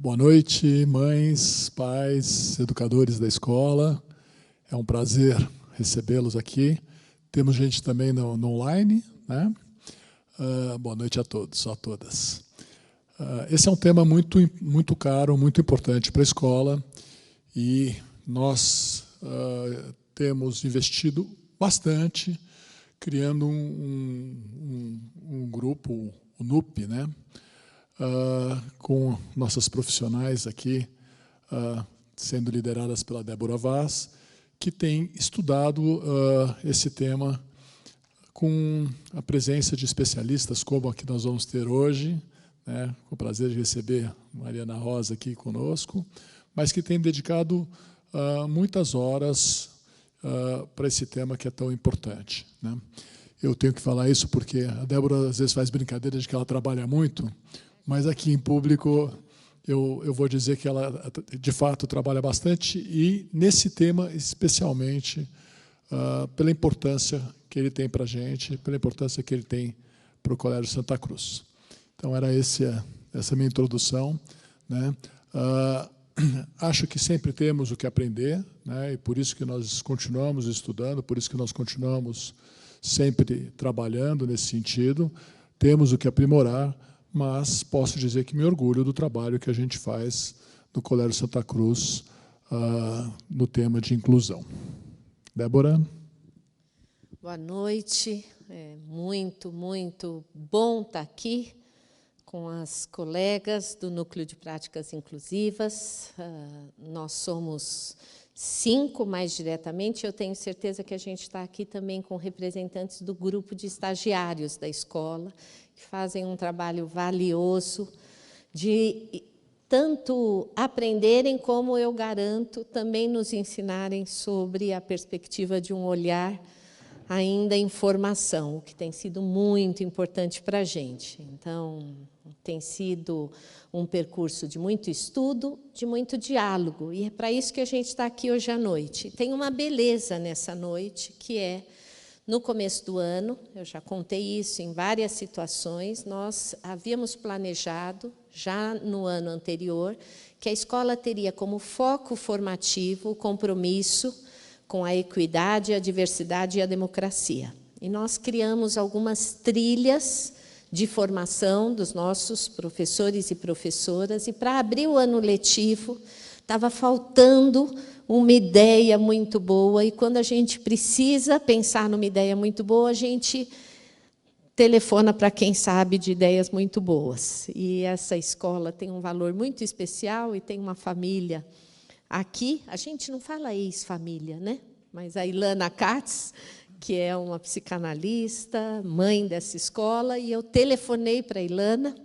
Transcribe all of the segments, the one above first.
Boa noite, mães, pais, educadores da escola. É um prazer recebê-los aqui. Temos gente também no online, né? Boa noite a todos, a todas. Esse é um tema muito caro, muito importante para a escola, e nós temos investido bastante criando um grupo, o NUP, né? Com nossas profissionais aqui, sendo lideradas pela Débora Vaz, que tem estudado esse tema com a presença de especialistas, como a que nós vamos ter hoje, né, com o prazer de receber Mariana Rosa aqui conosco, mas que tem dedicado muitas horas para esse tema que é tão importante, né? Eu tenho que falar isso porque a Débora às vezes faz brincadeira de que ela trabalha muito, mas aqui em público eu vou dizer que ela, de fato, trabalha bastante, e nesse tema, especialmente, pela importância que ele tem para a gente, pela importância que ele tem para o Colégio Santa Cruz. Então, era essa minha introdução, né? Acho que sempre temos o que aprender, né? E por isso que nós continuamos estudando, por isso que nós continuamos sempre trabalhando nesse sentido. Temos o que aprimorar, mas posso dizer que me orgulho do trabalho que a gente faz no Colégio Santa Cruz no tema de inclusão. Débora? Boa noite. É muito bom estar aqui com as colegas do Núcleo de Práticas Inclusivas. Nós somos 5, mais diretamente. Eu tenho certeza que a gente está aqui também com representantes do grupo de estagiários da escola, que fazem um trabalho valioso de tanto aprenderem, como, eu garanto, também nos ensinarem sobre a perspectiva de um olhar ainda em formação, o que tem sido muito importante para a gente. Então, tem sido um percurso de muito estudo, de muito diálogo, e é para isso que a gente está aqui hoje à noite. Tem uma beleza nessa noite, que é, no começo do ano, eu já contei isso em várias situações, nós havíamos planejado, já no ano anterior, que a escola teria como foco formativo o compromisso com a equidade, a diversidade e a democracia. E nós criamos algumas trilhas de formação dos nossos professores e professoras, e para abrir o ano letivo, estava faltando uma ideia muito boa, e quando a gente precisa pensar numa ideia muito boa, a gente telefona para quem sabe de ideias muito boas. E essa escola tem um valor muito especial, e tem uma família aqui, a gente não fala ex-família, né? Mas a Ilana Katz, que é uma psicanalista, mãe dessa escola, e eu telefonei para a Ilana,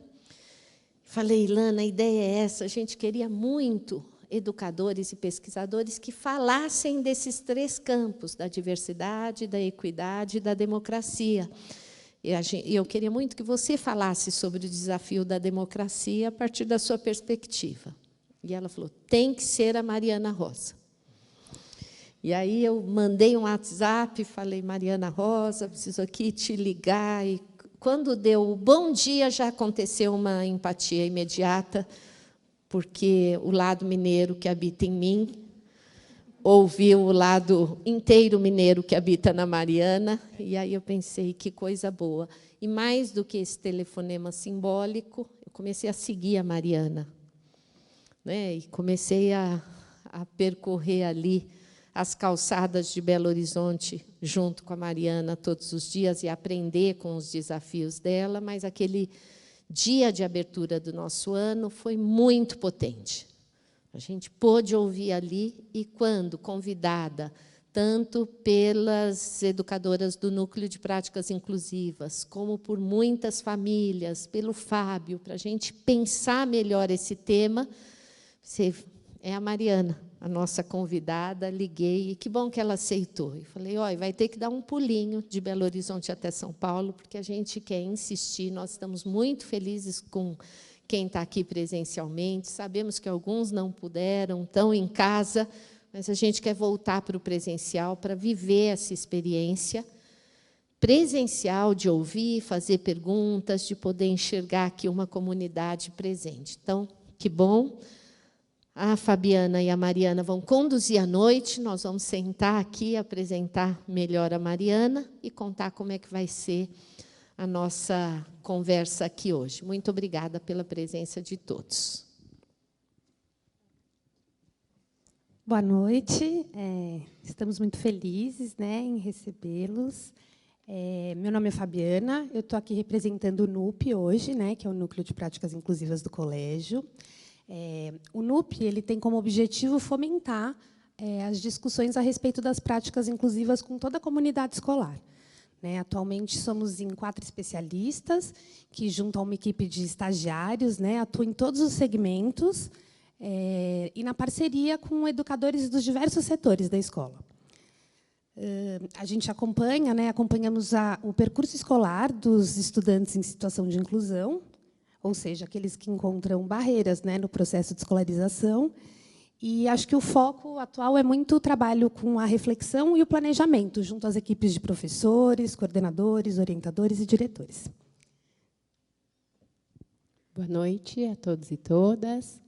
falei: Ilana, a ideia é essa, a gente queria muito educadores e pesquisadores que falassem desses 3 campos, da diversidade, da equidade e da democracia. E eu queria muito que você falasse sobre o desafio da democracia a partir da sua perspectiva. E ela falou: tem que ser a Mariana Rosa. E aí eu mandei um WhatsApp, falei: Mariana Rosa, preciso aqui te ligar. E quando deu o bom dia, já aconteceu uma empatia imediata, porque o lado mineiro que habita em mim ouviu o lado inteiro mineiro que habita na Mariana, e aí eu pensei: que coisa boa. E mais do que esse telefonema simbólico, eu comecei a seguir a Mariana, né? E comecei a percorrer ali as calçadas de Belo Horizonte, junto com a Mariana, todos os dias, e aprender com os desafios dela, mas aquele dia de abertura do nosso ano foi muito potente. A gente pôde ouvir ali, e quando convidada, tanto pelas educadoras do Núcleo de Práticas Inclusivas, como por muitas famílias, pelo Fábio, para a gente pensar melhor esse tema, é a Mariana, a nossa convidada. Liguei, e que bom que ela aceitou. E falei: olha, vai ter que dar um pulinho de Belo Horizonte até São Paulo, porque a gente quer insistir, nós estamos muito felizes com quem está aqui presencialmente, sabemos que alguns não puderam, estão em casa, mas a gente quer voltar para o presencial para viver essa experiência presencial de ouvir, fazer perguntas, de poder enxergar aqui uma comunidade presente. Então, que bom. A Fabiana e a Mariana vão conduzir a noite, nós vamos sentar aqui, apresentar melhor a Mariana e contar como é que vai ser a nossa conversa aqui hoje. Muito obrigada pela presença de todos. Boa noite, estamos muito felizes, né, em recebê-los. Meu nome é Fabiana, eu estou aqui representando o NUP hoje, né, que é o Núcleo de Práticas Inclusivas do Colégio. O NUP ele tem como objetivo fomentar as discussões a respeito das práticas inclusivas com toda a comunidade escolar. Atualmente, somos em 4 especialistas, que, junto a uma equipe de estagiários, atuam em todos os segmentos e na parceria com educadores dos diversos setores da escola. A gente acompanhamos o percurso escolar dos estudantes em situação de inclusão, ou seja, aqueles que encontram barreiras no processo de escolarização. E acho que o foco atual é muito o trabalho com a reflexão e o planejamento, junto às equipes de professores, coordenadores, orientadores e diretores. Boa noite a todos e todas.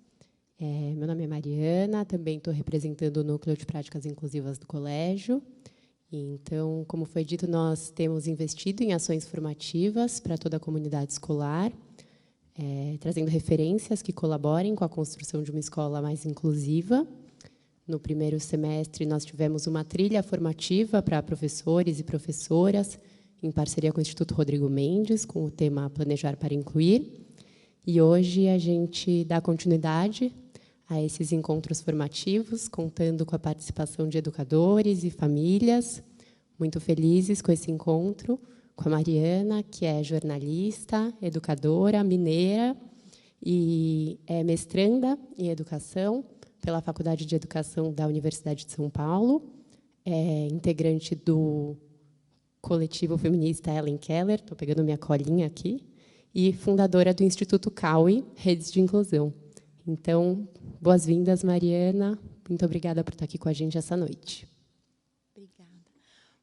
Meu nome é Mariana, também estou representando o Núcleo de Práticas Inclusivas do Colégio. Então, como foi dito, nós temos investido em ações formativas para toda a comunidade escolar, trazendo referências que colaborem com a construção de uma escola mais inclusiva. No primeiro semestre, nós tivemos uma trilha formativa para professores e professoras, em parceria com o Instituto Rodrigo Mendes, com o tema Planejar para Incluir. E hoje a gente dá continuidade a esses encontros formativos, contando com a participação de educadores e famílias. Muito felizes com esse encontro, com a Mariana, que é jornalista, educadora, mineira e é mestranda em educação pela Faculdade de Educação da Universidade de São Paulo, é integrante do coletivo feminista Ellen Keller, estou pegando minha colinha aqui, e fundadora do Instituto CAUI, Redes de Inclusão. Então, boas-vindas, Mariana. Muito obrigada por estar aqui com a gente essa noite.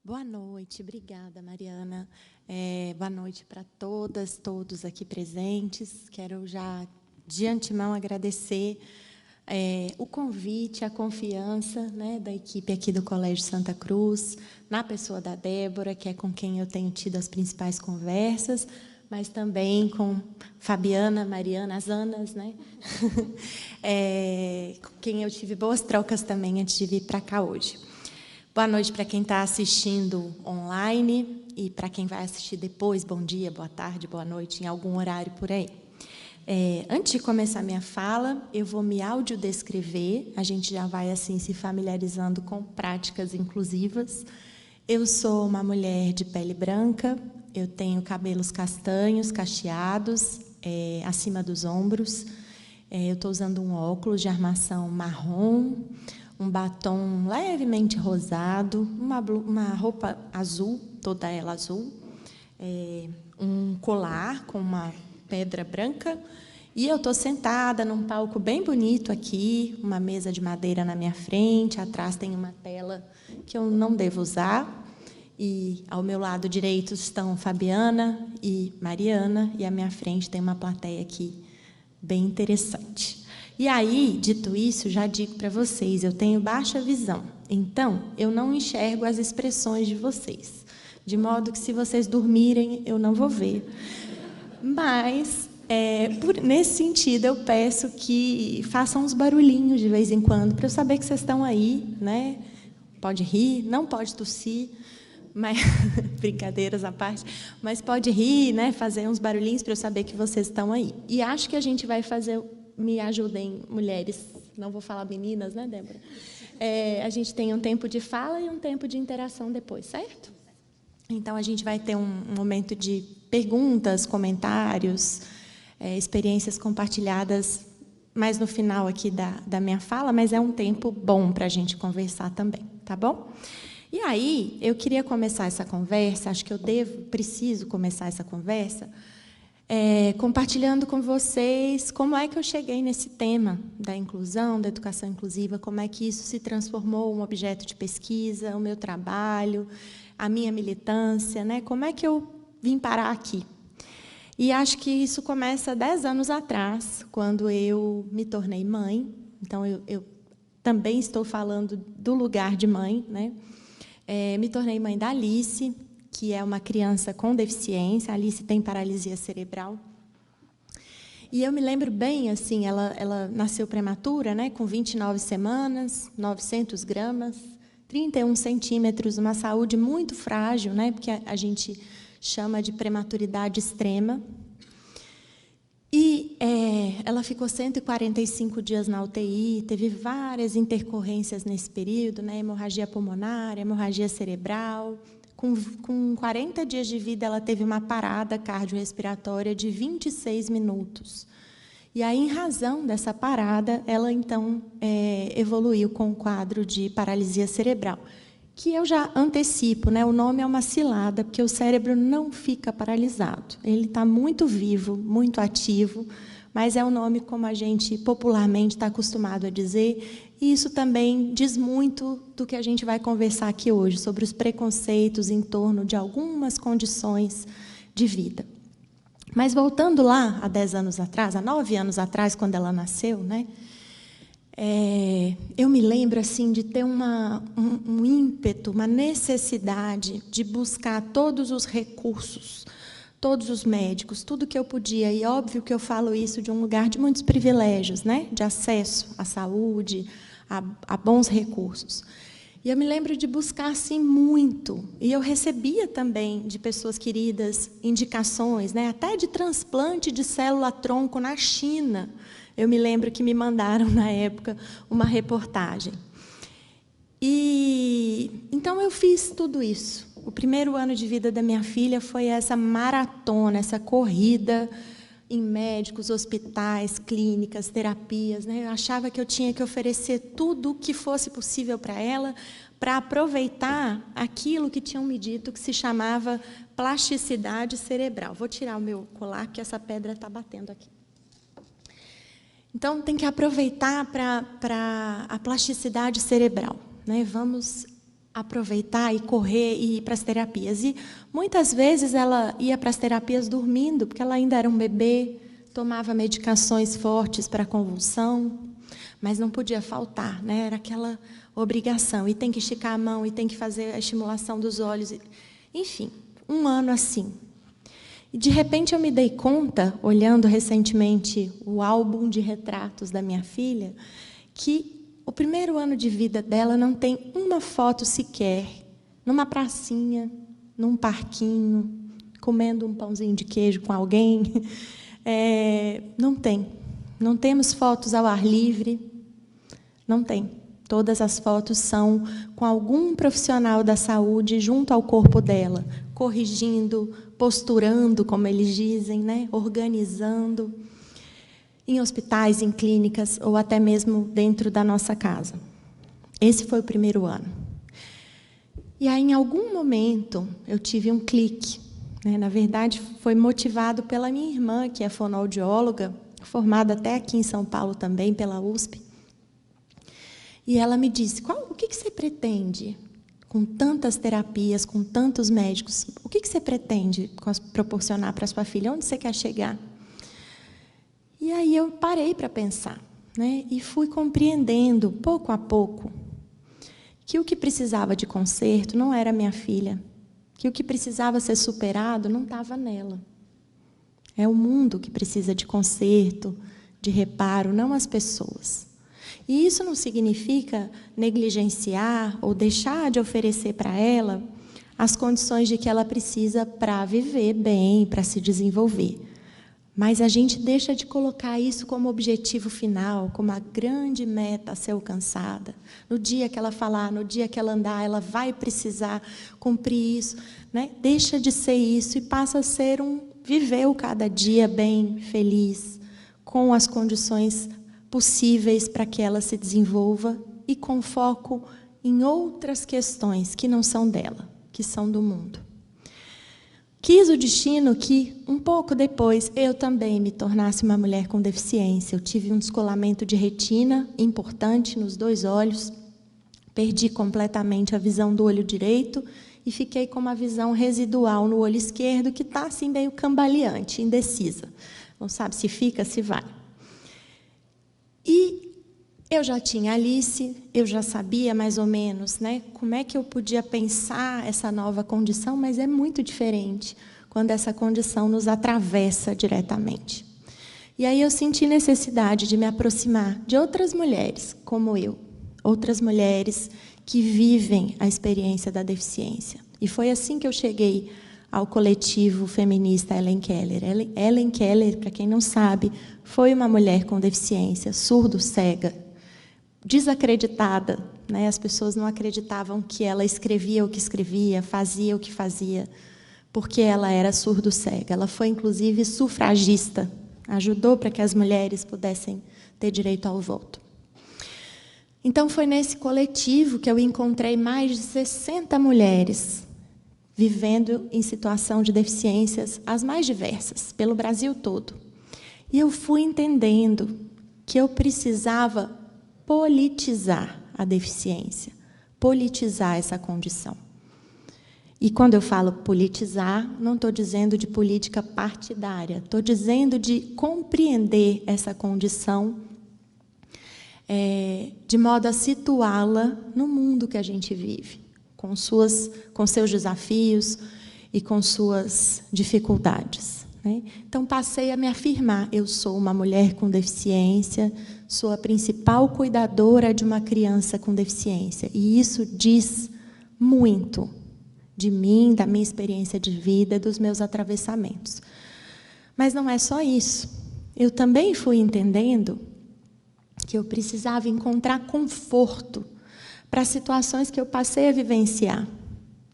Boa noite, obrigada, Mariana. Boa noite para todas, todos aqui presentes. Quero já, de antemão, agradecer o convite, a confiança da equipe aqui do Colégio Santa Cruz, na pessoa da Débora, que é com quem eu tenho tido as principais conversas, mas também com Fabiana, Mariana, as Anas, com quem eu tive boas trocas também antes de vir para cá hoje. Boa noite para quem está assistindo online e para quem vai assistir depois, bom dia, boa tarde, boa noite, em algum horário por aí. Antes de começar minha fala, eu vou me audiodescrever, a gente já vai assim se familiarizando com práticas inclusivas. Eu sou uma mulher de pele branca, eu tenho cabelos castanhos, cacheados, acima dos ombros, eu estou usando um óculos de armação marrom, um batom levemente rosado, uma roupa azul, toda ela azul, um colar com uma pedra branca, e eu estou sentada num palco bem bonito aqui, uma mesa de madeira na minha frente, atrás tem uma tela que eu não devo usar, e ao meu lado direito estão Fabiana e Mariana, e à minha frente tem uma plateia aqui bem interessante. E aí, dito isso, já digo para vocês, eu tenho baixa visão, então eu não enxergo as expressões de vocês, de modo que, se vocês dormirem, eu não vou ver. Mas, nesse sentido, eu peço que façam uns barulhinhos de vez em quando, para eu saber que vocês estão aí, Pode rir, não pode tossir, mas brincadeiras à parte, mas pode rir, fazer uns barulhinhos para eu saber que vocês estão aí. E acho que a gente vai fazer... Me ajudem, mulheres, não vou falar meninas, Débora? A gente tem um tempo de fala e um tempo de interação depois, certo? Então, a gente vai ter um momento de perguntas, comentários, experiências compartilhadas, mais no final aqui da minha fala, mas é um tempo bom para a gente conversar também, tá bom? E aí, eu queria começar essa conversa, acho que eu preciso começar essa conversa, compartilhando com vocês como é que eu cheguei nesse tema da inclusão, da educação inclusiva, como é que isso se transformou em um objeto de pesquisa, o meu trabalho, a minha militância, como é que eu vim parar aqui. E acho que isso começa 10 anos atrás, quando eu me tornei mãe. Então, eu também estou falando do lugar de mãe, né? Me tornei mãe da Alice, que é uma criança com deficiência. A Alice tem paralisia cerebral. E eu me lembro bem, assim, ela nasceu prematura, né, com 29 semanas, 900 gramas, 31 centímetros, uma saúde muito frágil, né, porque a gente chama de prematuridade extrema. E ela ficou 145 dias na UTI, teve várias intercorrências nesse período, né, hemorragia pulmonar, hemorragia cerebral. Com 40 dias de vida, ela teve uma parada cardiorrespiratória de 26 minutos. E aí, em razão dessa parada, ela, então, evoluiu com um quadro de paralisia cerebral, que eu já antecipo, né? O nome é uma cilada, porque o cérebro não fica paralisado. Ele está muito vivo, muito ativo, mas é um nome como a gente popularmente está acostumado a dizer, e isso também diz muito do que a gente vai conversar aqui hoje, sobre os preconceitos em torno de algumas condições de vida. Mas, voltando lá, há 10 anos atrás, há 9 anos atrás, quando ela nasceu, né, eu me lembro assim, de ter um ímpeto, uma necessidade de buscar todos os recursos, todos os médicos, tudo que eu podia. E óbvio que eu falo isso de um lugar de muitos privilégios, né? De acesso à saúde, a bons recursos. E eu me lembro de buscar assim muito. E eu recebia também de pessoas queridas indicações, né? Até de transplante de célula-tronco na China. Eu me lembro que me mandaram, na época, uma reportagem. E então eu fiz tudo isso. O primeiro ano de vida da minha filha foi essa maratona, essa corrida em médicos, hospitais, clínicas, terapias, né? Eu achava que eu tinha que oferecer tudo o que fosse possível para ela, para aproveitar aquilo que tinham me dito, que se chamava plasticidade cerebral. Vou tirar o meu colar, porque essa pedra está batendo aqui. Então, tem que aproveitar para a plasticidade cerebral, né? Vamos aproveitar e correr e ir para as terapias. E, muitas vezes, ela ia para as terapias dormindo, porque ela ainda era um bebê, tomava medicações fortes para convulsão, mas não podia faltar, né? Era aquela obrigação. E tem que esticar a mão, e tem que fazer a estimulação dos olhos. Enfim, um ano assim. E, de repente, eu me dei conta, olhando recentemente o álbum de retratos da minha filha, que o primeiro ano de vida dela não tem uma foto sequer numa pracinha, num parquinho, comendo um pãozinho de queijo com alguém. Não tem. Não temos fotos ao ar livre. Não tem. Todas as fotos são com algum profissional da saúde junto ao corpo dela, corrigindo, posturando, como eles dizem, né? Organizando, em hospitais, em clínicas, ou até mesmo dentro da nossa casa. Esse foi o primeiro ano. E aí, em algum momento, eu tive um clique, né? Na verdade, foi motivado pela minha irmã, que é fonoaudióloga, formada até aqui em São Paulo também, pela USP. E ela me disse, o que você pretende com tantas terapias, com tantos médicos? O que você pretende proporcionar para a sua filha? Onde você quer chegar? E aí eu parei para pensar, né? E fui compreendendo, pouco a pouco, que o que precisava de conserto não era minha filha, que o que precisava ser superado não estava nela. É o mundo que precisa de conserto, de reparo, não as pessoas. E isso não significa negligenciar ou deixar de oferecer para ela as condições de que ela precisa para viver bem, para se desenvolver. Mas a gente deixa de colocar isso como objetivo final, como a grande meta a ser alcançada. No dia que ela falar, no dia que ela andar, ela vai precisar cumprir isso, né? Deixa de ser isso e passa a ser viver o cada dia bem, feliz, com as condições possíveis para que ela se desenvolva e com foco em outras questões que não são dela, que são do mundo. Quis o destino que, um pouco depois, eu também me tornasse uma mulher com deficiência. Eu tive um descolamento de retina importante nos 2 olhos, perdi completamente a visão do olho direito e fiquei com uma visão residual no olho esquerdo que está assim meio cambaleante, indecisa. Não sabe se fica, se vai. E eu já tinha Alice, eu já sabia mais ou menos, né, como é que eu podia pensar essa nova condição, mas é muito diferente quando essa condição nos atravessa diretamente. E aí eu senti necessidade de me aproximar de outras mulheres como eu, outras mulheres que vivem a experiência da deficiência. E foi assim que eu cheguei ao coletivo feminista Helen Keller. Helen Keller, para quem não sabe, foi uma mulher com deficiência, surdo-cega, desacreditada, né? As pessoas não acreditavam que ela escrevia o que escrevia, fazia o que fazia, porque ela era surdo-cega. Ela foi, inclusive, sufragista, ajudou para que as mulheres pudessem ter direito ao voto. Então, foi nesse coletivo que eu encontrei mais de 60 mulheres vivendo em situação de deficiências as mais diversas, pelo Brasil todo. E eu fui entendendo que eu precisava politizar a deficiência, politizar essa condição. E quando eu falo politizar, não estou dizendo de política partidária, estou dizendo de compreender essa condição de modo a situá-la no mundo que a gente vive, com seus desafios e com suas dificuldades, né? Então, passei a me afirmar, eu sou uma mulher com deficiência, sou a principal cuidadora de uma criança com deficiência, e isso diz muito de mim, da minha experiência de vida, dos meus atravessamentos. Mas não é só isso. Eu também fui entendendo que eu precisava encontrar conforto para situações que eu passei a vivenciar,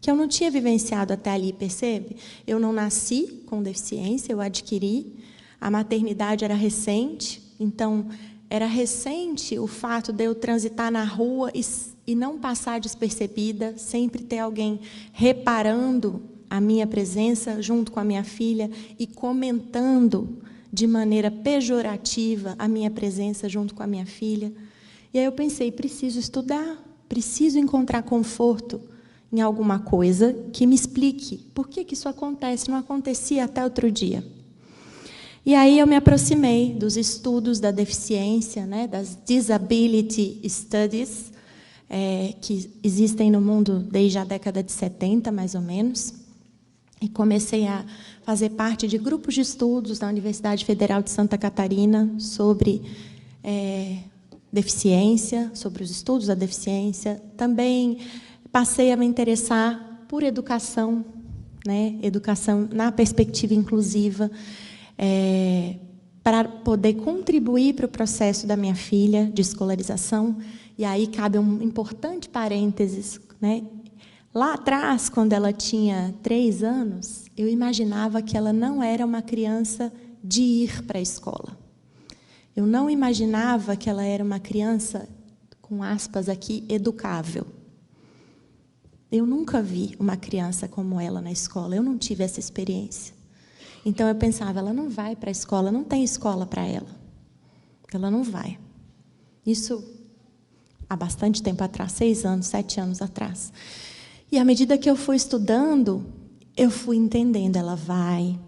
que eu não tinha vivenciado até ali, percebe? Eu não nasci com deficiência, eu adquiri, a maternidade era recente, então era recente o fato de eu transitar na rua e não passar despercebida, sempre ter alguém reparando a minha presença junto com a minha filha e comentando de maneira pejorativa a minha presença junto com a minha filha. E aí eu pensei, preciso estudar, preciso encontrar conforto em alguma coisa que me explique por que isso acontece, não acontecia até outro dia. E aí eu me aproximei dos estudos da deficiência, né, das Disability Studies, que existem no mundo desde a década de 70, mais ou menos, e comecei a fazer parte de grupos de estudos da Universidade Federal de Santa Catarina sobre deficiência, sobre os estudos da deficiência. Também passei a me interessar por educação, né, educação na perspectiva inclusiva, para poder contribuir para o processo da minha filha de escolarização. E aí cabe um importante parênteses, né? Lá atrás, quando ela tinha 3 anos, eu imaginava que ela não era uma criança de ir para a escola. Eu não imaginava que ela era uma criança, com aspas aqui, educável. Eu nunca vi uma criança como ela na escola, eu não tive essa experiência. Então, eu pensava, ela não vai para a escola, não tem escola para ela. Ela não vai. Isso há bastante tempo atrás, 6 anos, 7 anos atrás. E, à medida que eu fui estudando, eu fui entendendo, ela vai,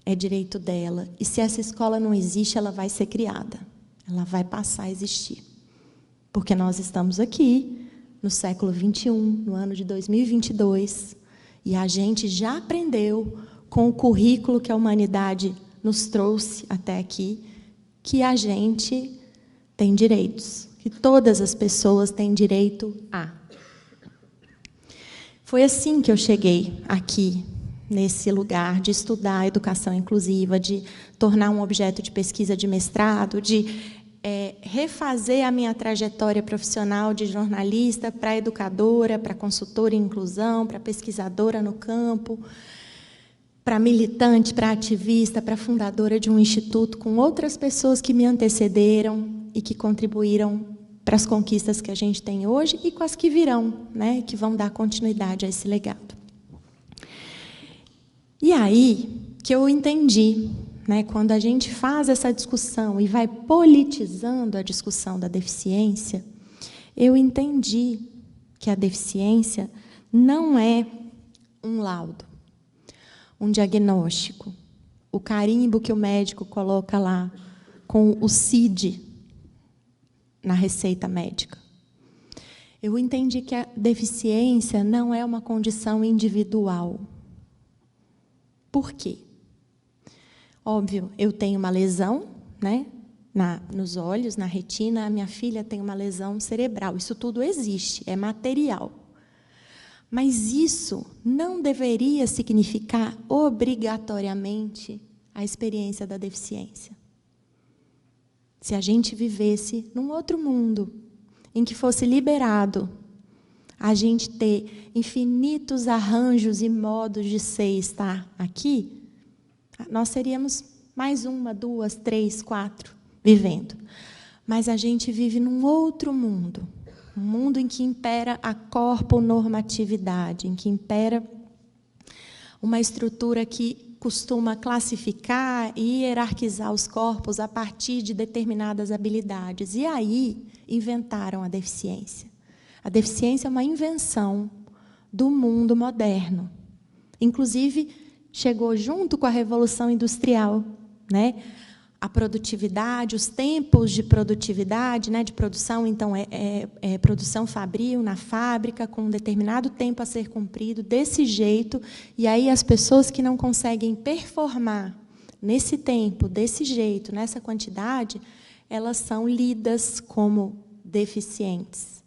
é direito dela. E, se essa escola não existe, ela vai ser criada. Ela vai passar a existir. Porque nós estamos aqui, no século XXI, no ano de 2022, e a gente já aprendeu, com o currículo que a humanidade nos trouxe até aqui, que a gente tem direitos, que todas as pessoas têm direito a. Foi assim que eu cheguei aqui, nesse lugar de estudar a educação inclusiva, de tornar um objeto de pesquisa de mestrado, de refazer a minha trajetória profissional de jornalista para educadora, para consultora em inclusão, para pesquisadora no campo, para militante, para ativista, para fundadora de um instituto com outras pessoas que me antecederam e que contribuíram para as conquistas que a gente tem hoje e com as que virão, né, que vão dar continuidade a esse legado. E aí que eu entendi, né, quando a gente faz essa discussão e vai politizando a discussão da deficiência, eu entendi que a deficiência não é um laudo, um diagnóstico, o carimbo que o médico coloca lá com o CID na receita médica. Eu entendi que a deficiência não é uma condição individual. Por quê? Óbvio, eu tenho uma lesão, né, nos olhos, na retina, a minha filha tem uma lesão cerebral. Isso tudo existe, é material. Mas isso não deveria significar obrigatoriamente a experiência da deficiência. Se a gente vivesse num outro mundo, em que fosse liberado a gente ter infinitos arranjos e modos de ser e estar aqui, nós seríamos mais uma, duas, três, quatro vivendo. Mas a gente vive num outro mundo, um mundo em que impera a corponormatividade, em que impera uma estrutura que costuma classificar e hierarquizar os corpos a partir de determinadas habilidades. E aí inventaram a deficiência. A deficiência é uma invenção do mundo moderno. Inclusive, chegou junto com a Revolução Industrial, né? A produtividade, os tempos de produtividade, né, de produção, então, produção fabril na fábrica, com um determinado tempo a ser cumprido, desse jeito, e aí as pessoas que não conseguem performar nesse tempo, desse jeito, nessa quantidade, elas são lidas como deficientes,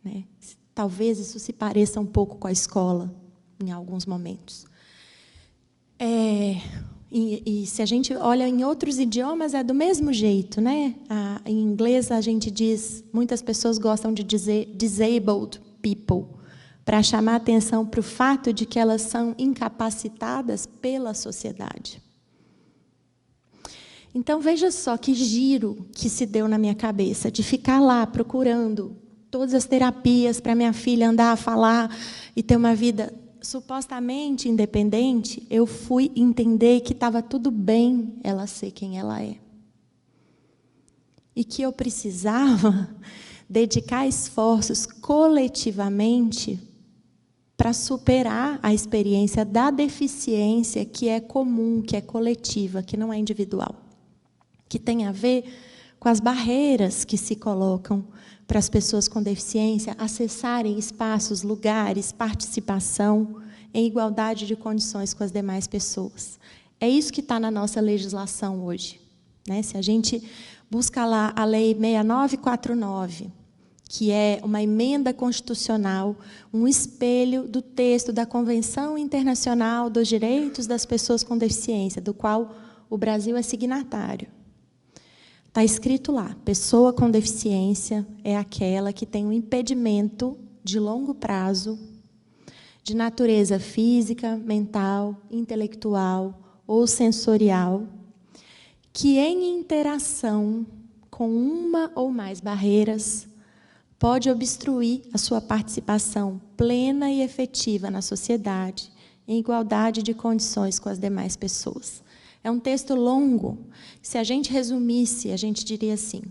né? Talvez isso se pareça um pouco com a escola, em alguns momentos. E se a gente olha em outros idiomas, é do mesmo jeito, né? Em inglês, a gente diz, muitas pessoas gostam de dizer disabled people, para chamar a atenção para o fato de que elas são incapacitadas pela sociedade. Então, veja só que giro que se deu na minha cabeça, de ficar lá procurando todas as terapias para minha filha andar, falar e ter uma vida supostamente independente. Eu fui entender que estava tudo bem ela ser quem ela é. E que eu precisava dedicar esforços coletivamente para superar a experiência da deficiência que é comum, que é coletiva, que não é individual, que tem a ver com as barreiras que se colocam para as pessoas com deficiência acessarem espaços, lugares, participação em igualdade de condições com as demais pessoas. É isso que está na nossa legislação hoje, né? Se a gente busca lá a Lei 6949, que é uma emenda constitucional, um espelho do texto da Convenção Internacional dos Direitos das Pessoas com Deficiência, do qual o Brasil é signatário. Está escrito lá, pessoa com deficiência é aquela que tem um impedimento de longo prazo, de natureza física, mental, intelectual ou sensorial, que em interação com uma ou mais barreiras pode obstruir a sua participação plena e efetiva na sociedade, em igualdade de condições com as demais pessoas. É um texto longo. Se a gente resumisse, a gente diria assim: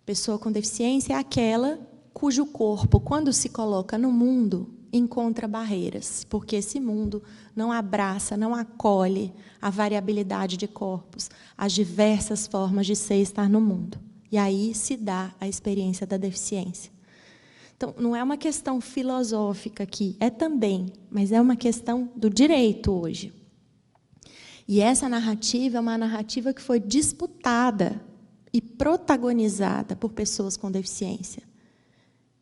pessoa com deficiência é aquela cujo corpo, quando se coloca no mundo, encontra barreiras, porque esse mundo não abraça, não acolhe a variabilidade de corpos, as diversas formas de ser e estar no mundo. E aí se dá a experiência da deficiência. Então, não é uma questão filosófica aqui, é também, mas é uma questão do direito hoje. E essa narrativa é uma narrativa que foi disputada e protagonizada por pessoas com deficiência,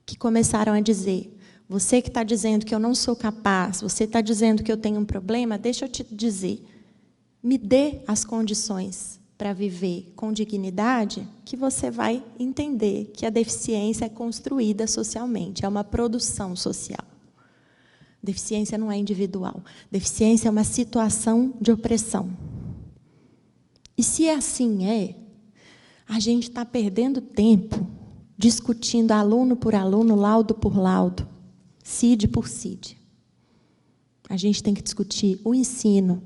que começaram a dizer: você que está dizendo que eu não sou capaz, você está dizendo que eu tenho um problema, deixa eu te dizer, me dê as condições para viver com dignidade, que você vai entender que a deficiência é construída socialmente, é uma produção social. Deficiência não é individual. Deficiência é uma situação de opressão. E se assim a gente está perdendo tempo discutindo aluno por aluno, laudo por laudo, CID por CID. A gente tem que discutir o ensino,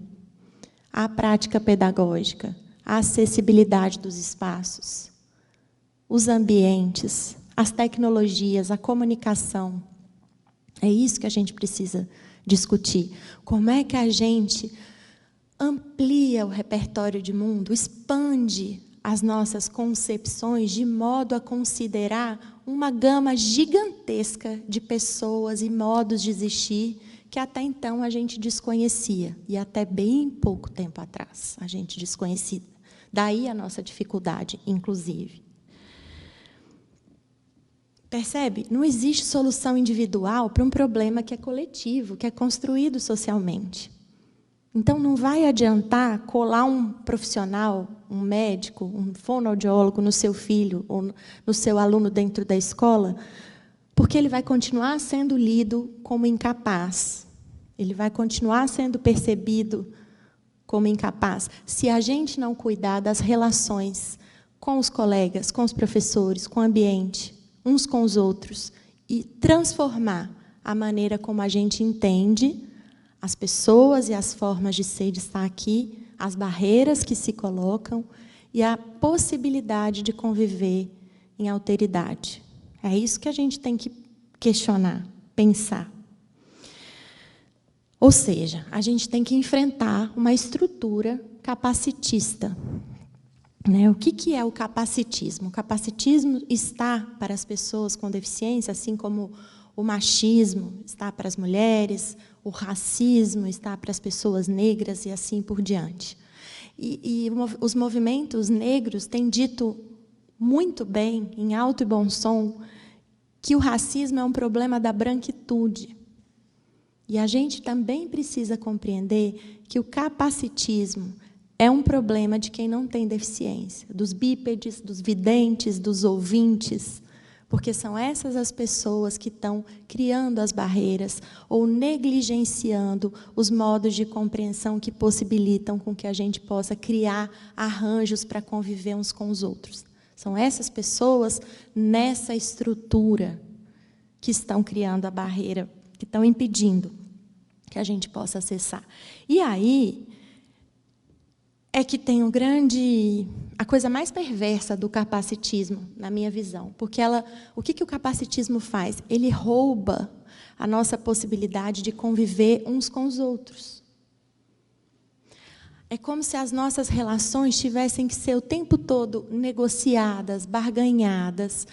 a prática pedagógica, a acessibilidade dos espaços, os ambientes, as tecnologias, a comunicação. É isso que a gente precisa discutir. Como é que a gente amplia o repertório de mundo, expande as nossas concepções de modo a considerar uma gama gigantesca de pessoas e modos de existir que até então a gente desconhecia, e até bem pouco tempo atrás a gente desconhecia. Daí a nossa dificuldade, inclusive. Percebe? Não existe solução individual para um problema que é coletivo, que é construído socialmente. Então, não vai adiantar colar um profissional, um médico, um fonoaudiólogo no seu filho ou no seu aluno dentro da escola, porque ele vai continuar sendo lido como incapaz. Ele vai continuar sendo percebido como incapaz. Se a gente não cuidar das relações com os colegas, com os professores, com o ambiente, uns com os outros, e transformar a maneira como a gente entende as pessoas e as formas de ser e de estar aqui, as barreiras que se colocam e a possibilidade de conviver em alteridade. É isso que a gente tem que questionar, pensar. Ou seja, a gente tem que enfrentar uma estrutura capacitista. O que é o capacitismo? O capacitismo está para as pessoas com deficiência, assim como o machismo está para as mulheres, o racismo está para as pessoas negras e assim por diante. E os movimentos negros têm dito muito bem, em alto e bom som, que o racismo é um problema da branquitude. E a gente também precisa compreender que o capacitismo é um problema de quem não tem deficiência, dos bípedes, dos videntes, dos ouvintes, porque são essas as pessoas que estão criando as barreiras ou negligenciando os modos de compreensão que possibilitam com que a gente possa criar arranjos para conviver uns com os outros. São essas pessoas nessa estrutura que estão criando a barreira, que estão impedindo que a gente possa acessar. E aí é que tem a coisa mais perversa do capacitismo, na minha visão, porque o que o capacitismo faz? Ele rouba a nossa possibilidade de conviver uns com os outros. É como se as nossas relações tivessem que ser o tempo todo negociadas, barganhadas,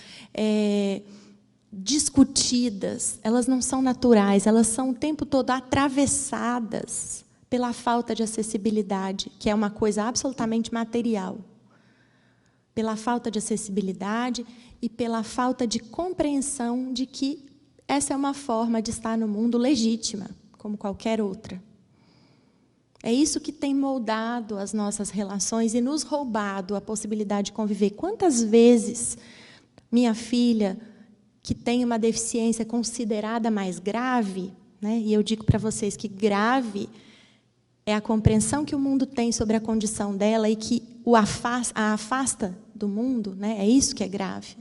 discutidas. Elas não são naturais, elas são o tempo todo atravessadas pela falta de acessibilidade, que é uma coisa absolutamente material. Pela falta de acessibilidade e pela falta de compreensão de que essa é uma forma de estar no mundo legítima, como qualquer outra. É isso que tem moldado as nossas relações e nos roubado a possibilidade de conviver. Quantas vezes minha filha, que tem uma deficiência considerada mais grave, e eu digo para vocês que grave é a compreensão que o mundo tem sobre a condição dela e que a afasta do mundo, é isso que é grave.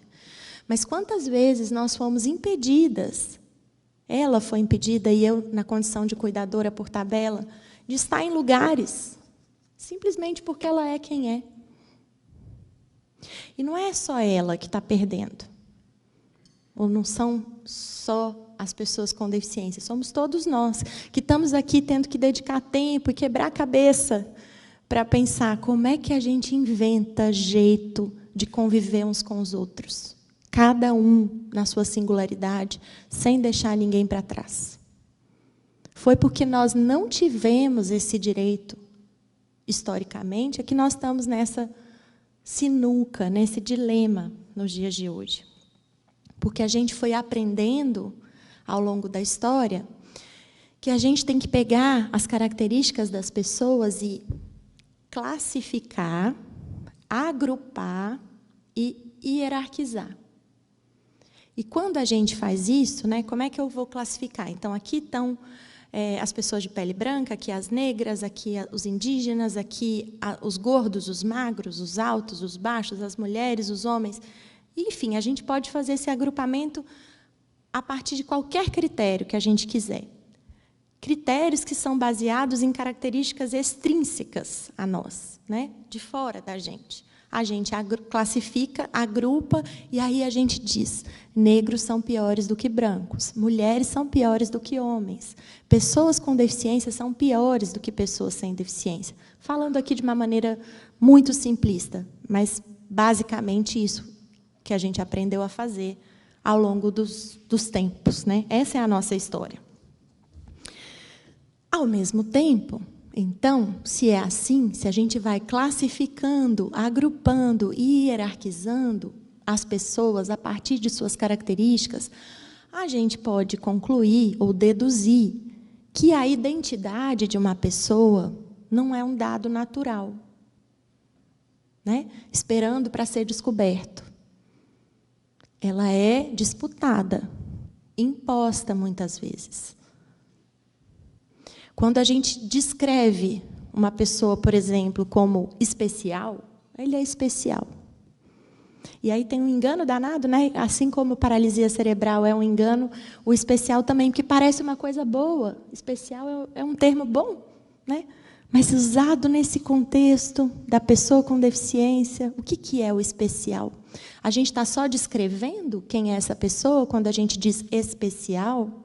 Mas quantas vezes nós fomos impedidas, ela foi impedida e eu, na condição de cuidadora por tabela, de estar em lugares, simplesmente porque ela é quem é. E não é só ela que está perdendo, ou não são só as pessoas com deficiência, somos todos nós, que estamos aqui tendo que dedicar tempo e quebrar a cabeça para pensar como é que a gente inventa jeito de conviver uns com os outros, cada um na sua singularidade, sem deixar ninguém para trás. Foi porque nós não tivemos esse direito, historicamente, é que nós estamos nessa sinuca, nesse dilema nos dias de hoje. Porque a gente foi aprendendo, ao longo da história, que a gente tem que pegar as características das pessoas e classificar, agrupar e hierarquizar. E quando a gente faz isso, como é que eu vou classificar? Então, aqui estão as pessoas de pele branca, aqui as negras, aqui os indígenas, aqui os gordos, os magros, os altos, os baixos, as mulheres, os homens. Enfim, a gente pode fazer esse agrupamento a partir de qualquer critério que a gente quiser. Critérios que são baseados em características extrínsecas a nós, de fora da gente. A gente classifica, agrupa, e aí a gente diz: negros são piores do que brancos, mulheres são piores do que homens, pessoas com deficiência são piores do que pessoas sem deficiência. Falando aqui de uma maneira muito simplista, mas basicamente isso que a gente aprendeu a fazer ao longo dos tempos, né? Essa é a nossa história. Ao mesmo tempo, então, se é assim, se a gente vai classificando, agrupando e hierarquizando as pessoas a partir de suas características, a gente pode concluir ou deduzir que a identidade de uma pessoa não é um dado natural, né? Esperando para ser descoberto. Ela é disputada, imposta muitas vezes. Quando a gente descreve uma pessoa, por exemplo, como especial, ele é especial. E aí tem um engano danado, né? Assim como paralisia cerebral é um engano, o especial também, porque parece uma coisa boa. Especial é um termo bom, né? Mas usado nesse contexto da pessoa com deficiência, o que é o especial? A gente está só descrevendo quem é essa pessoa quando a gente diz especial?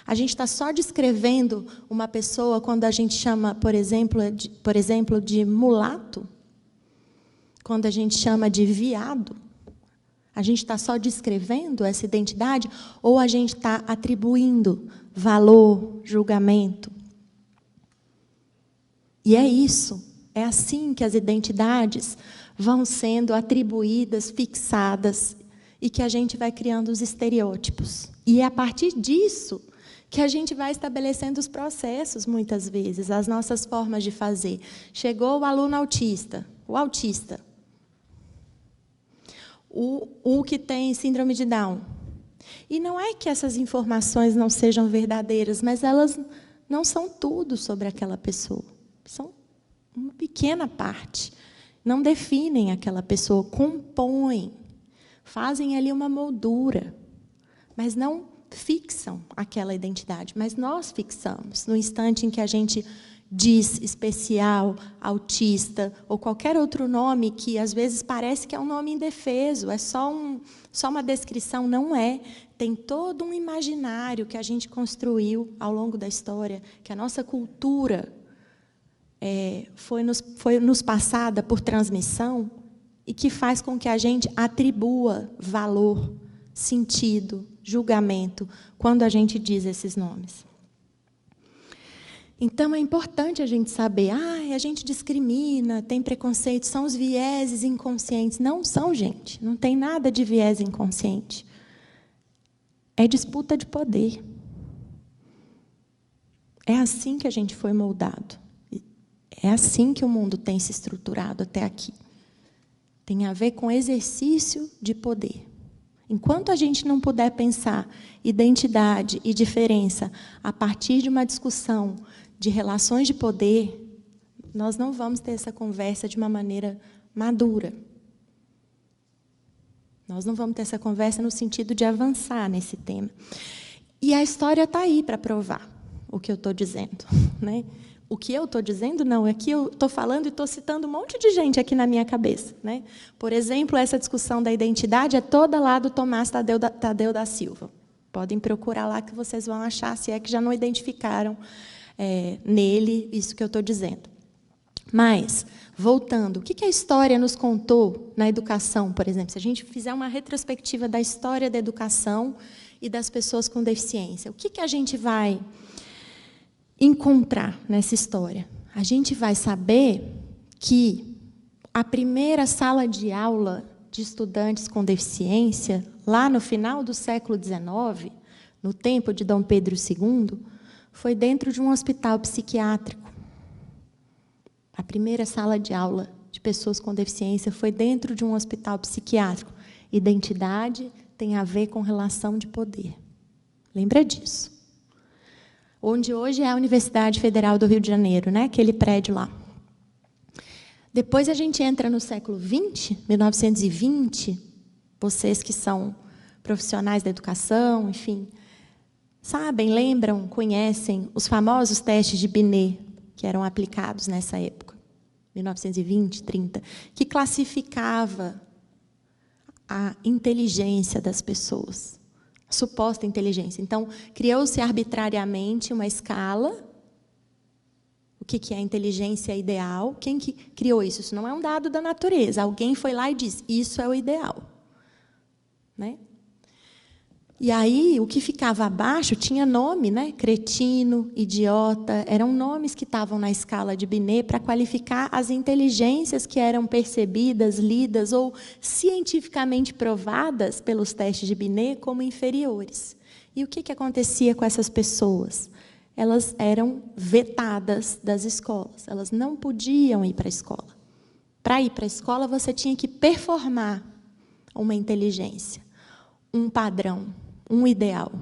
A gente está só descrevendo uma pessoa quando a gente chama, por exemplo, de mulato? Quando a gente chama de viado? A gente está só descrevendo essa identidade ou a gente está atribuindo valor, julgamento? E é isso, é assim que as identidades vão sendo atribuídas, fixadas, e que a gente vai criando os estereótipos. E é a partir disso que a gente vai estabelecendo os processos, muitas vezes, as nossas formas de fazer. Chegou o aluno autista, o autista, o que tem síndrome de Down. E não é que essas informações não sejam verdadeiras, mas elas não são tudo sobre aquela pessoa. São uma pequena parte. Não definem aquela pessoa, compõem, fazem ali uma moldura, mas não fixam aquela identidade. Mas nós fixamos. No instante em que a gente diz especial, autista, ou qualquer outro nome que, às vezes, parece que é um nome indefeso, é só uma descrição, não é. Tem todo um imaginário que a gente construiu ao longo da história, que a nossa cultura foi nos passada por transmissão e que faz com que a gente atribua valor, sentido, julgamento, quando a gente diz esses nomes. Então, é importante a gente saber, a gente discrimina, tem preconceito, são os vieses inconscientes. Não são, gente, não tem nada de viés inconsciente. É disputa de poder. É assim que a gente foi moldado. É assim que o mundo tem se estruturado até aqui. Tem a ver com exercício de poder. Enquanto a gente não puder pensar identidade e diferença a partir de uma discussão de relações de poder, nós não vamos ter essa conversa de uma maneira madura. Nós não vamos ter essa conversa no sentido de avançar nesse tema. E a história está aí para provar o que eu estou dizendo, né? O que eu estou dizendo, não, é que eu estou falando e estou citando um monte de gente aqui na minha cabeça, né? Por exemplo, essa discussão da identidade é toda lá do Tomás Tadeu da Silva. Podem procurar lá que vocês vão achar, se é que já não identificaram nele isso que eu estou dizendo. Mas, voltando, o que a história nos contou na educação, por exemplo? Se a gente fizer uma retrospectiva da história da educação e das pessoas com deficiência, o que a gente vai encontrar nessa história? A gente vai saber que a primeira sala de aula de estudantes com deficiência, lá no final do século XIX, no tempo de Dom Pedro II, foi dentro de um hospital psiquiátrico. A primeira sala de aula de pessoas com deficiência foi dentro de um hospital psiquiátrico. Identidade tem a ver com relação de poder. Lembra disso? Onde hoje é a Universidade Federal do Rio de Janeiro, né? Aquele prédio lá. Depois a gente entra no século XX, 1920, vocês que são profissionais da educação, enfim, sabem, lembram, conhecem os famosos testes de Binet, que eram aplicados nessa época, 1920, 30, que classificava a inteligência das pessoas, a suposta inteligência. Então, criou-se arbitrariamente uma escala. O que é a inteligência ideal? Quem que criou isso? Isso não é um dado da natureza. Alguém foi lá e disse, isso é o ideal. Né? E aí, o que ficava abaixo tinha nome, né? Cretino, idiota, eram nomes que estavam na escala de Binet para qualificar as inteligências que eram percebidas, lidas ou cientificamente provadas pelos testes de Binet como inferiores. E o que acontecia com essas pessoas? Elas eram vetadas das escolas, elas não podiam ir para a escola. Para ir para a escola, você tinha que performar uma inteligência, um padrão, um ideal.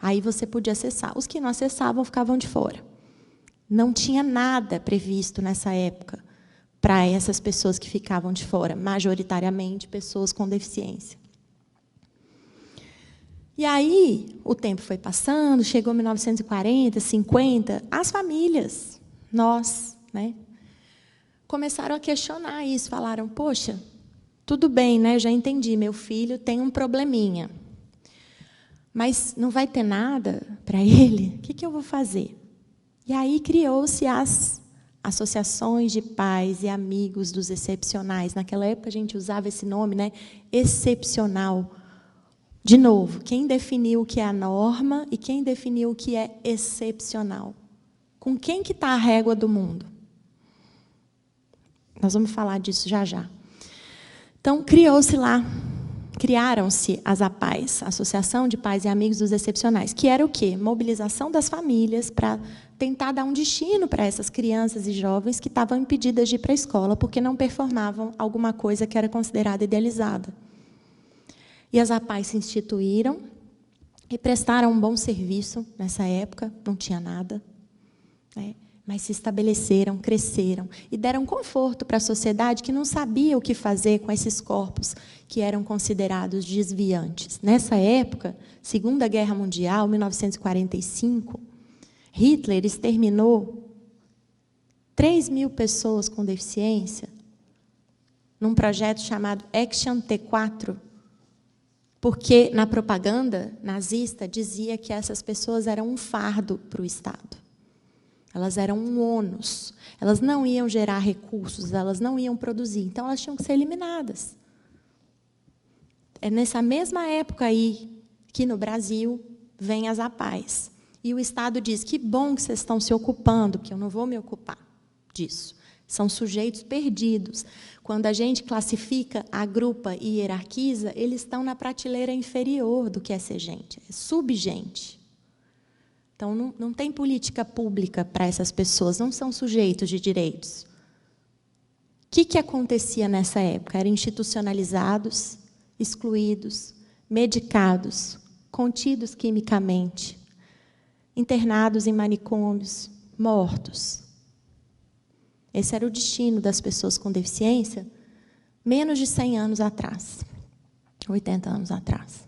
Aí você podia acessar. Os que não acessavam ficavam de fora. Não tinha nada previsto nessa época para essas pessoas que ficavam de fora, majoritariamente pessoas com deficiência. E aí, o tempo foi passando, chegou 1940, 50, as famílias, nós, né, começaram a questionar isso, falaram, poxa, tudo bem, né, já entendi, meu filho tem um probleminha, mas não vai ter nada para ele, o que eu vou fazer? E aí criou-se as associações de pais e amigos dos excepcionais. Naquela época, a gente usava esse nome, né, excepcional. De novo, quem definiu o que é a norma e quem definiu o que é excepcional? Com quem que está a régua do mundo? Nós vamos falar disso já já. Então, criaram-se as APAES, Associação de Pais e Amigos dos Excepcionais, que era o quê? Mobilização das famílias para tentar dar um destino para essas crianças e jovens que estavam impedidas de ir para a escola porque não performavam alguma coisa que era considerada idealizada. E as APAES se instituíram e prestaram um bom serviço nessa época, não tinha nada, né? Mas se estabeleceram, cresceram e deram conforto para a sociedade que não sabia o que fazer com esses corpos que eram considerados desviantes. Nessa época, Segunda Guerra Mundial, 1945, Hitler exterminou 3.000 pessoas com deficiência num projeto chamado Action T4, porque na propaganda nazista dizia que essas pessoas eram um fardo para o Estado. Elas eram um ônus. Elas não iam gerar recursos, elas não iam produzir. Então, elas tinham que ser eliminadas. É nessa mesma época aí que, no Brasil, vem as APAES. E o Estado diz, que bom que vocês estão se ocupando, porque eu não vou me ocupar disso. São sujeitos perdidos. Quando a gente classifica, agrupa e hierarquiza, eles estão na prateleira inferior do que é ser gente, é subgente. Então, não tem política pública para essas pessoas, não são sujeitos de direitos. O que acontecia nessa época? Eram institucionalizados, excluídos, medicados, contidos quimicamente, internados em manicômios, mortos. Esse era o destino das pessoas com deficiência menos de 100 anos atrás, 80 anos atrás.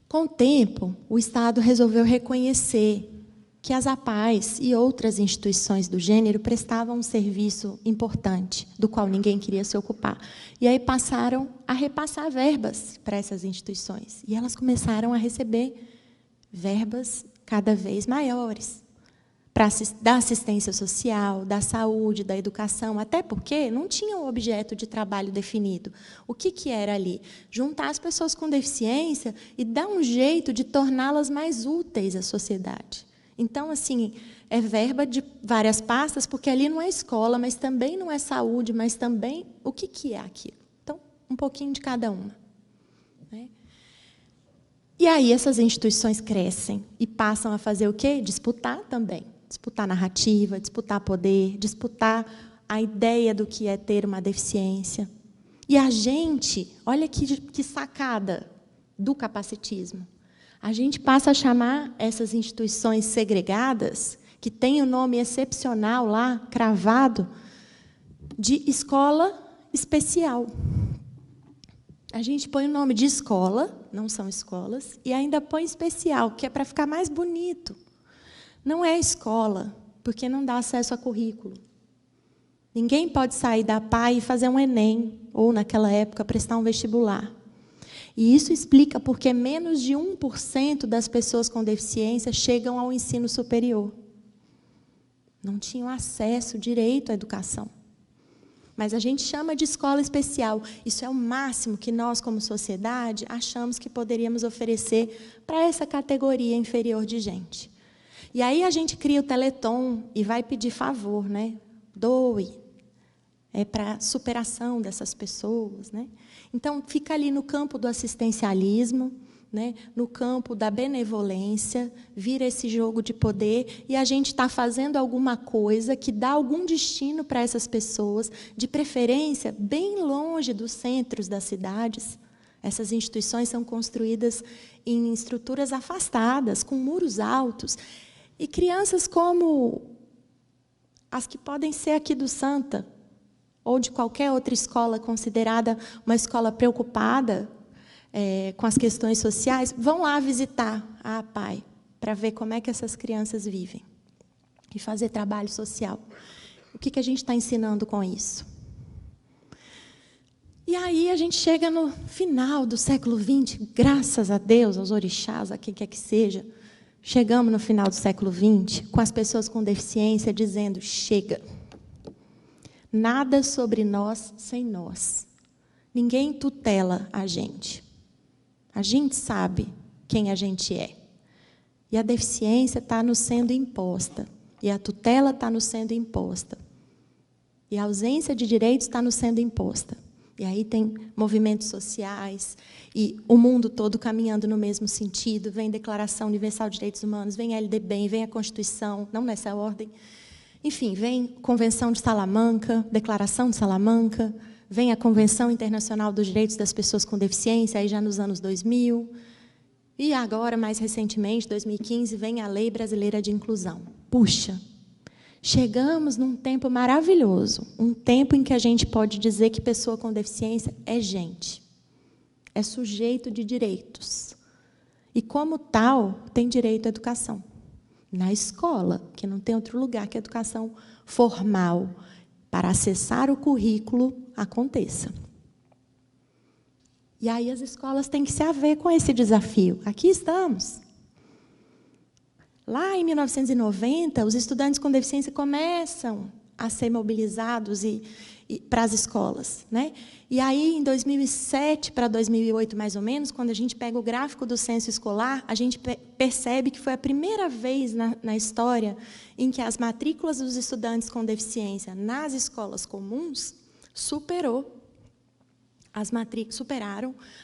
Com o tempo, o Estado resolveu reconhecer que as APAES e outras instituições do gênero prestavam um serviço importante, do qual ninguém queria se ocupar. E aí passaram a repassar verbas para essas instituições. E elas começaram a receber verbas cada vez maiores, da assistência social, da saúde, da educação, até porque não tinha um objeto de trabalho definido. O que era ali? Juntar as pessoas com deficiência e dar um jeito de torná-las mais úteis à sociedade. Então, assim, é verba de várias pastas, porque ali não é escola, mas também não é saúde, mas também o que é aquilo? Então, um pouquinho de cada uma. Né? E aí essas instituições crescem e passam a fazer o quê? Disputar também. Disputar narrativa, disputar poder, disputar a ideia do que é ter uma deficiência. E a gente, olha que sacada do capacitismo, a gente passa a chamar essas instituições segregadas, que têm o nome excepcional lá, cravado, de escola especial. A gente põe o nome de escola, não são escolas, e ainda põe especial, que é para ficar mais bonito. Não é escola, porque não dá acesso a currículo. Ninguém pode sair da PAI e fazer um Enem, ou, naquela época, prestar um vestibular. E isso explica porque menos de 1% das pessoas com deficiência chegam ao ensino superior. Não tinham acesso, direito à educação. Mas a gente chama de escola especial. Isso é o máximo que nós, como sociedade, achamos que poderíamos oferecer para essa categoria inferior de gente. E aí a gente cria o Teleton e vai pedir favor, né? Doe. É para superação dessas pessoas, né? Então, fica ali no campo do assistencialismo, né? No campo da benevolência, vira esse jogo de poder, e a gente está fazendo alguma coisa que dá algum destino para essas pessoas, de preferência, bem longe dos centros das cidades. Essas instituições são construídas em estruturas afastadas, com muros altos. E crianças como as que podem ser aqui do Santa, ou de qualquer outra escola considerada uma escola preocupada com as questões sociais, vão lá visitar a APAI para ver como é que essas crianças vivem e fazer trabalho social. O que a gente está ensinando com isso? E aí a gente chega no final do século XX, graças a Deus, aos orixás, a quem quer que seja, chegamos no final do século XX, com as pessoas com deficiência dizendo, chega. Nada sobre nós sem nós. Ninguém tutela a gente. A gente sabe quem a gente é. E a deficiência está nos sendo imposta. E a tutela está nos sendo imposta. E a ausência de direitos está nos sendo imposta. E aí tem movimentos sociais, e o mundo todo caminhando no mesmo sentido. Vem Declaração Universal de Direitos Humanos, vem a LDB, vem a Constituição, não nessa ordem. Enfim, vem Convenção de Salamanca, Declaração de Salamanca, vem a Convenção Internacional dos Direitos das Pessoas com Deficiência, aí já nos anos 2000. E agora, mais recentemente, 2015, vem a Lei Brasileira de Inclusão. Puxa, chegamos num tempo maravilhoso, um tempo em que a gente pode dizer que pessoa com deficiência é gente, é sujeito de direitos. E, como tal, tem direito à educação. Na escola, que não tem outro lugar que a educação formal, para acessar o currículo, aconteça. E aí as escolas têm que se haver com esse desafio. Aqui estamos. Lá em 1990, os estudantes com deficiência começam a ser mobilizados para as escolas, né? E aí, em 2007 para 2008, mais ou menos, quando a gente pega o gráfico do censo escolar, a gente percebe que foi a primeira vez na história em que as matrículas dos estudantes com deficiência nas escolas comuns superaram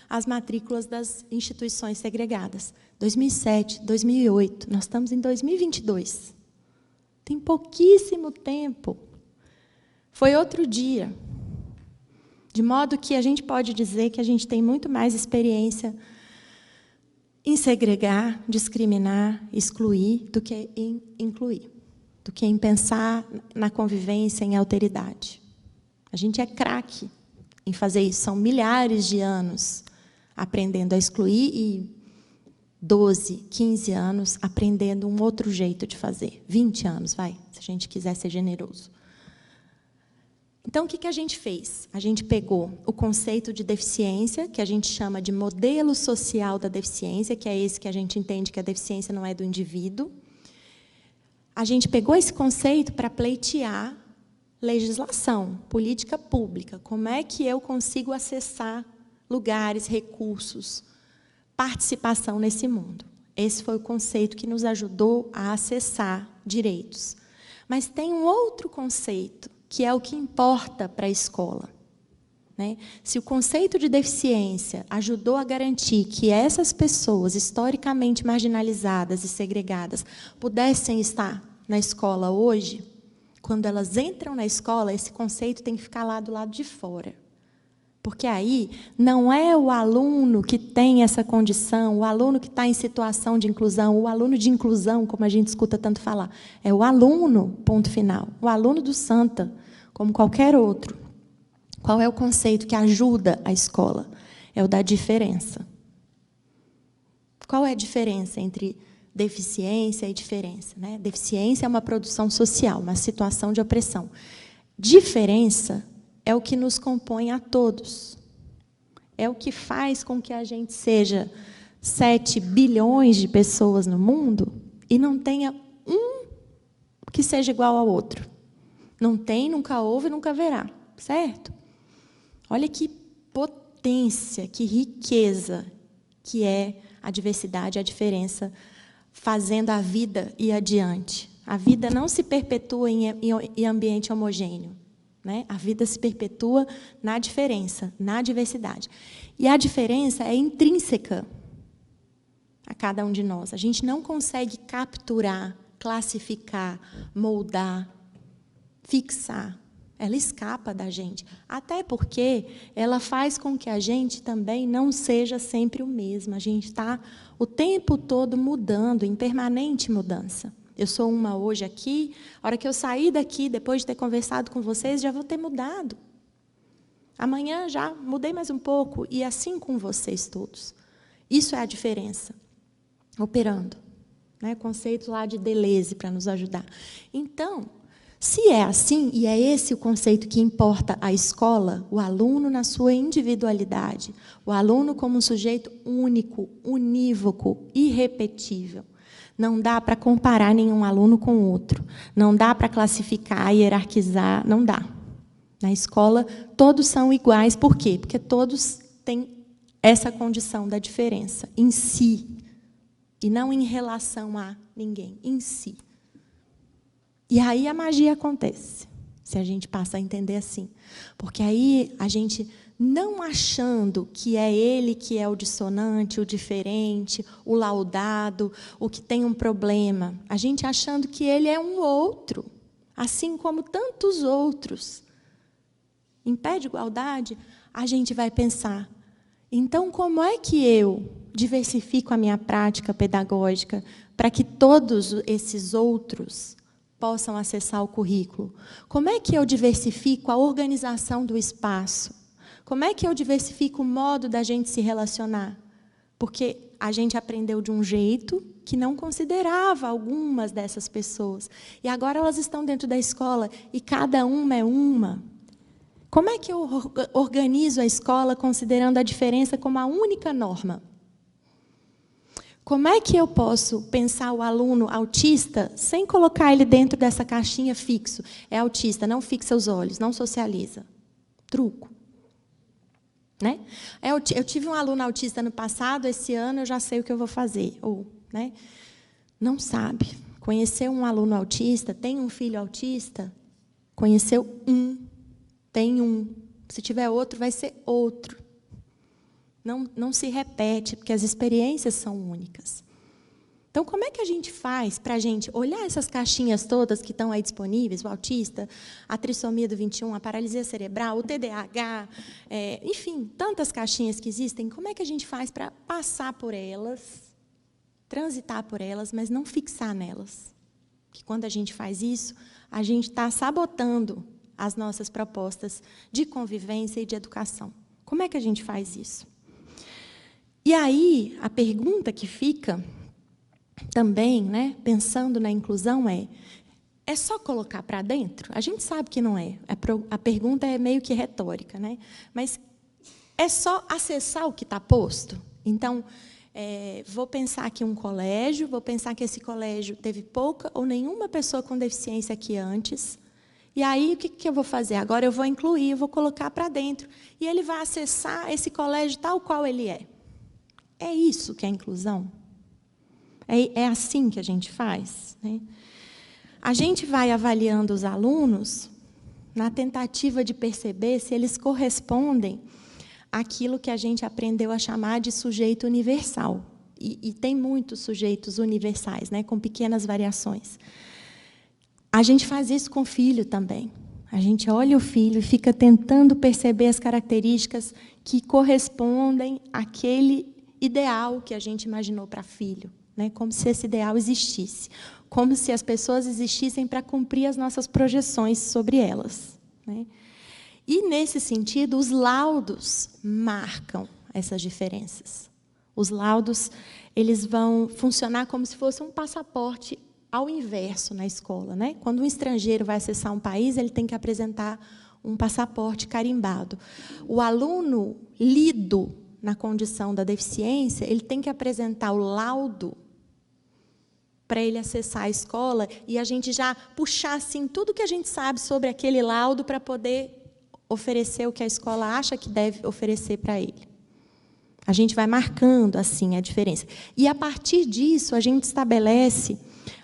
as matrículas das instituições segregadas. 2007, 2008, nós estamos em 2022. Tem pouquíssimo tempo. Foi outro dia. De modo que a gente pode dizer que a gente tem muito mais experiência em segregar, discriminar, excluir, do que em incluir, do que em pensar na convivência, em alteridade. A gente é craque em fazer isso. São milhares de anos aprendendo a excluir e 12, 15 anos aprendendo um outro jeito de fazer. 20 anos, vai, se a gente quiser ser generoso. Então, o que a gente fez? A gente pegou o conceito de deficiência, que a gente chama de modelo social da deficiência, que é esse que a gente entende que a deficiência não é do indivíduo. A gente pegou esse conceito para pleitear legislação, política pública. Como é que eu consigo acessar lugares, recursos, participação nesse mundo? Esse foi o conceito que nos ajudou a acessar direitos. Mas tem um outro conceito, que é o que importa para a escola, né? Se o conceito de deficiência ajudou a garantir que essas pessoas historicamente marginalizadas e segregadas pudessem estar na escola hoje, quando elas entram na escola, esse conceito tem que ficar lá do lado de fora. Porque aí não é o aluno que tem essa condição, o aluno que está em situação de inclusão, o aluno de inclusão, como a gente escuta tanto falar. É o aluno, ponto final. O aluno do Santa, como qualquer outro. Qual é o conceito que ajuda a escola? É o da diferença. Qual é a diferença entre deficiência e diferença, né? Deficiência é uma produção social, uma situação de opressão. Diferença é o que nos compõe a todos. É o que faz com que a gente seja 7 bilhões de pessoas no mundo e não tenha um que seja igual ao outro. Não tem, nunca houve, nunca haverá, certo? Olha que potência, que riqueza que é a diversidade, a diferença, fazendo a vida ir adiante. A vida não se perpetua em ambiente homogêneo, né? A vida se perpetua na diferença, na diversidade. E a diferença é intrínseca a cada um de nós. A gente não consegue capturar, classificar, moldar, fixar. Ela escapa da gente. Até porque ela faz com que a gente também não seja sempre o mesmo. A gente está o tempo todo mudando, em permanente mudança. Eu sou uma hoje aqui, a hora que eu sair daqui, depois de ter conversado com vocês, já vou ter mudado. Amanhã já mudei mais um pouco, e assim com vocês todos. Isso é a diferença, operando. Né? Conceito lá de Deleuze para nos ajudar. Então, se é assim, e é esse o conceito que importa à escola, o aluno na sua individualidade, o aluno como um sujeito único, unívoco, irrepetível. Não dá para comparar nenhum aluno com o outro. Não dá para classificar, hierarquizar, não dá. Na escola, todos são iguais. Por quê? Porque todos têm essa condição da diferença em si, e não em relação a ninguém, em si. E aí a magia acontece, se a gente passa a entender assim. Porque aí a gente, não achando que é ele que é o dissonante, o diferente, o laudado, o que tem um problema, a gente achando que ele é um outro, assim como tantos outros. Em pé de igualdade, a gente vai pensar, então como é que eu diversifico a minha prática pedagógica para que todos esses outros possam acessar o currículo? Como é que eu diversifico a organização do espaço? Como é que eu diversifico o modo da gente se relacionar? Porque a gente aprendeu de um jeito que não considerava algumas dessas pessoas. E agora elas estão dentro da escola e cada uma é uma. Como é que eu organizo a escola considerando a diferença como a única norma? Como é que eu posso pensar o aluno autista sem colocar ele dentro dessa caixinha fixo? É autista, não fixa os olhos, não socializa. Truco. Né? Eu tive um aluno autista no passado, esse ano eu já sei o que eu vou fazer. Ou, né? Não sabe. Conheceu um aluno autista, tem um filho autista, conheceu um, tem um. Se tiver outro, vai ser outro. Não se repete, porque as experiências são únicas. Então, como é que a gente faz para a gente olhar essas caixinhas todas que estão aí disponíveis, o autista, a trissomia do 21, a paralisia cerebral, o TDAH, enfim, tantas caixinhas que existem, como é que a gente faz para passar por elas, transitar por elas, mas não fixar nelas? Porque quando a gente faz isso, a gente está sabotando as nossas propostas de convivência e de educação. Como é que a gente faz isso? E aí, a pergunta que fica também, né, pensando na inclusão, é só colocar para dentro? A gente sabe que não é. A pergunta é meio que retórica, né? Mas é só acessar o que está posto? Então, vou pensar aqui um colégio, vou pensar que esse colégio teve pouca ou nenhuma pessoa com deficiência aqui antes. E aí, o que eu vou fazer? Agora eu vou incluir, eu vou colocar para dentro. E ele vai acessar esse colégio tal qual ele é. É isso que é inclusão? É assim que a gente faz? Né? A gente vai avaliando os alunos na tentativa de perceber se eles correspondem àquilo que a gente aprendeu a chamar de sujeito universal. E tem muitos sujeitos universais, né, com pequenas variações. A gente faz isso com o filho também. A gente olha o filho e fica tentando perceber as características que correspondem àquele ideal que a gente imaginou para filho, né? Como se esse ideal existisse, como se as pessoas existissem para cumprir as nossas projeções sobre elas, né? E, nesse sentido, os laudos marcam essas diferenças. Os laudos, eles vão funcionar como se fosse um passaporte ao inverso na escola, né? Quando um estrangeiro vai acessar um país, ele tem que apresentar um passaporte carimbado. O aluno lido na condição da deficiência, ele tem que apresentar o laudo para ele acessar a escola e a gente já puxar assim tudo que a gente sabe sobre aquele laudo para poder oferecer o que a escola acha que deve oferecer para ele. A gente vai marcando assim a diferença. E a partir disso a gente estabelece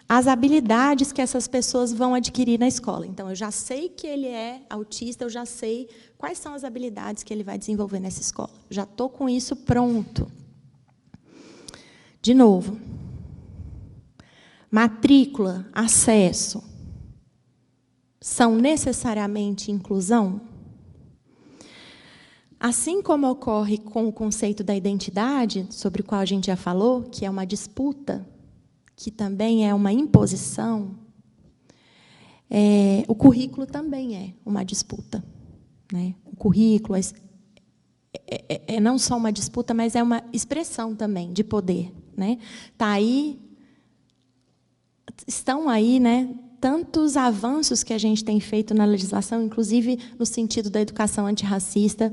as habilidades que essas pessoas vão adquirir na escola. Então, eu já sei que ele é autista, eu já sei quais são as habilidades que ele vai desenvolver nessa escola. Já estou com isso pronto. De novo, matrícula, acesso, são necessariamente inclusão? Assim como ocorre com o conceito da identidade, sobre o qual a gente já falou, que é uma disputa, que também é uma imposição, o currículo também é uma disputa, né? O currículo é não só uma disputa, mas é uma expressão também de poder, né? Estão aí, né, tantos avanços que a gente tem feito na legislação, inclusive no sentido da educação antirracista,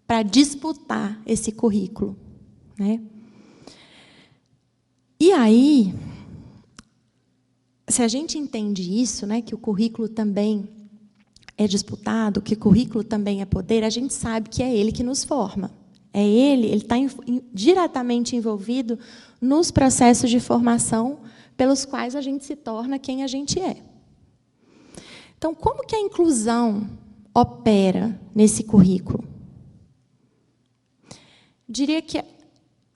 para disputar esse currículo, né? E aí, se a gente entende isso, né, que o currículo também é disputado, que o currículo também é poder, a gente sabe que é ele que nos forma. Ele está diretamente envolvido nos processos de formação pelos quais a gente se torna quem a gente é. Então, como que a inclusão opera nesse currículo? Diria que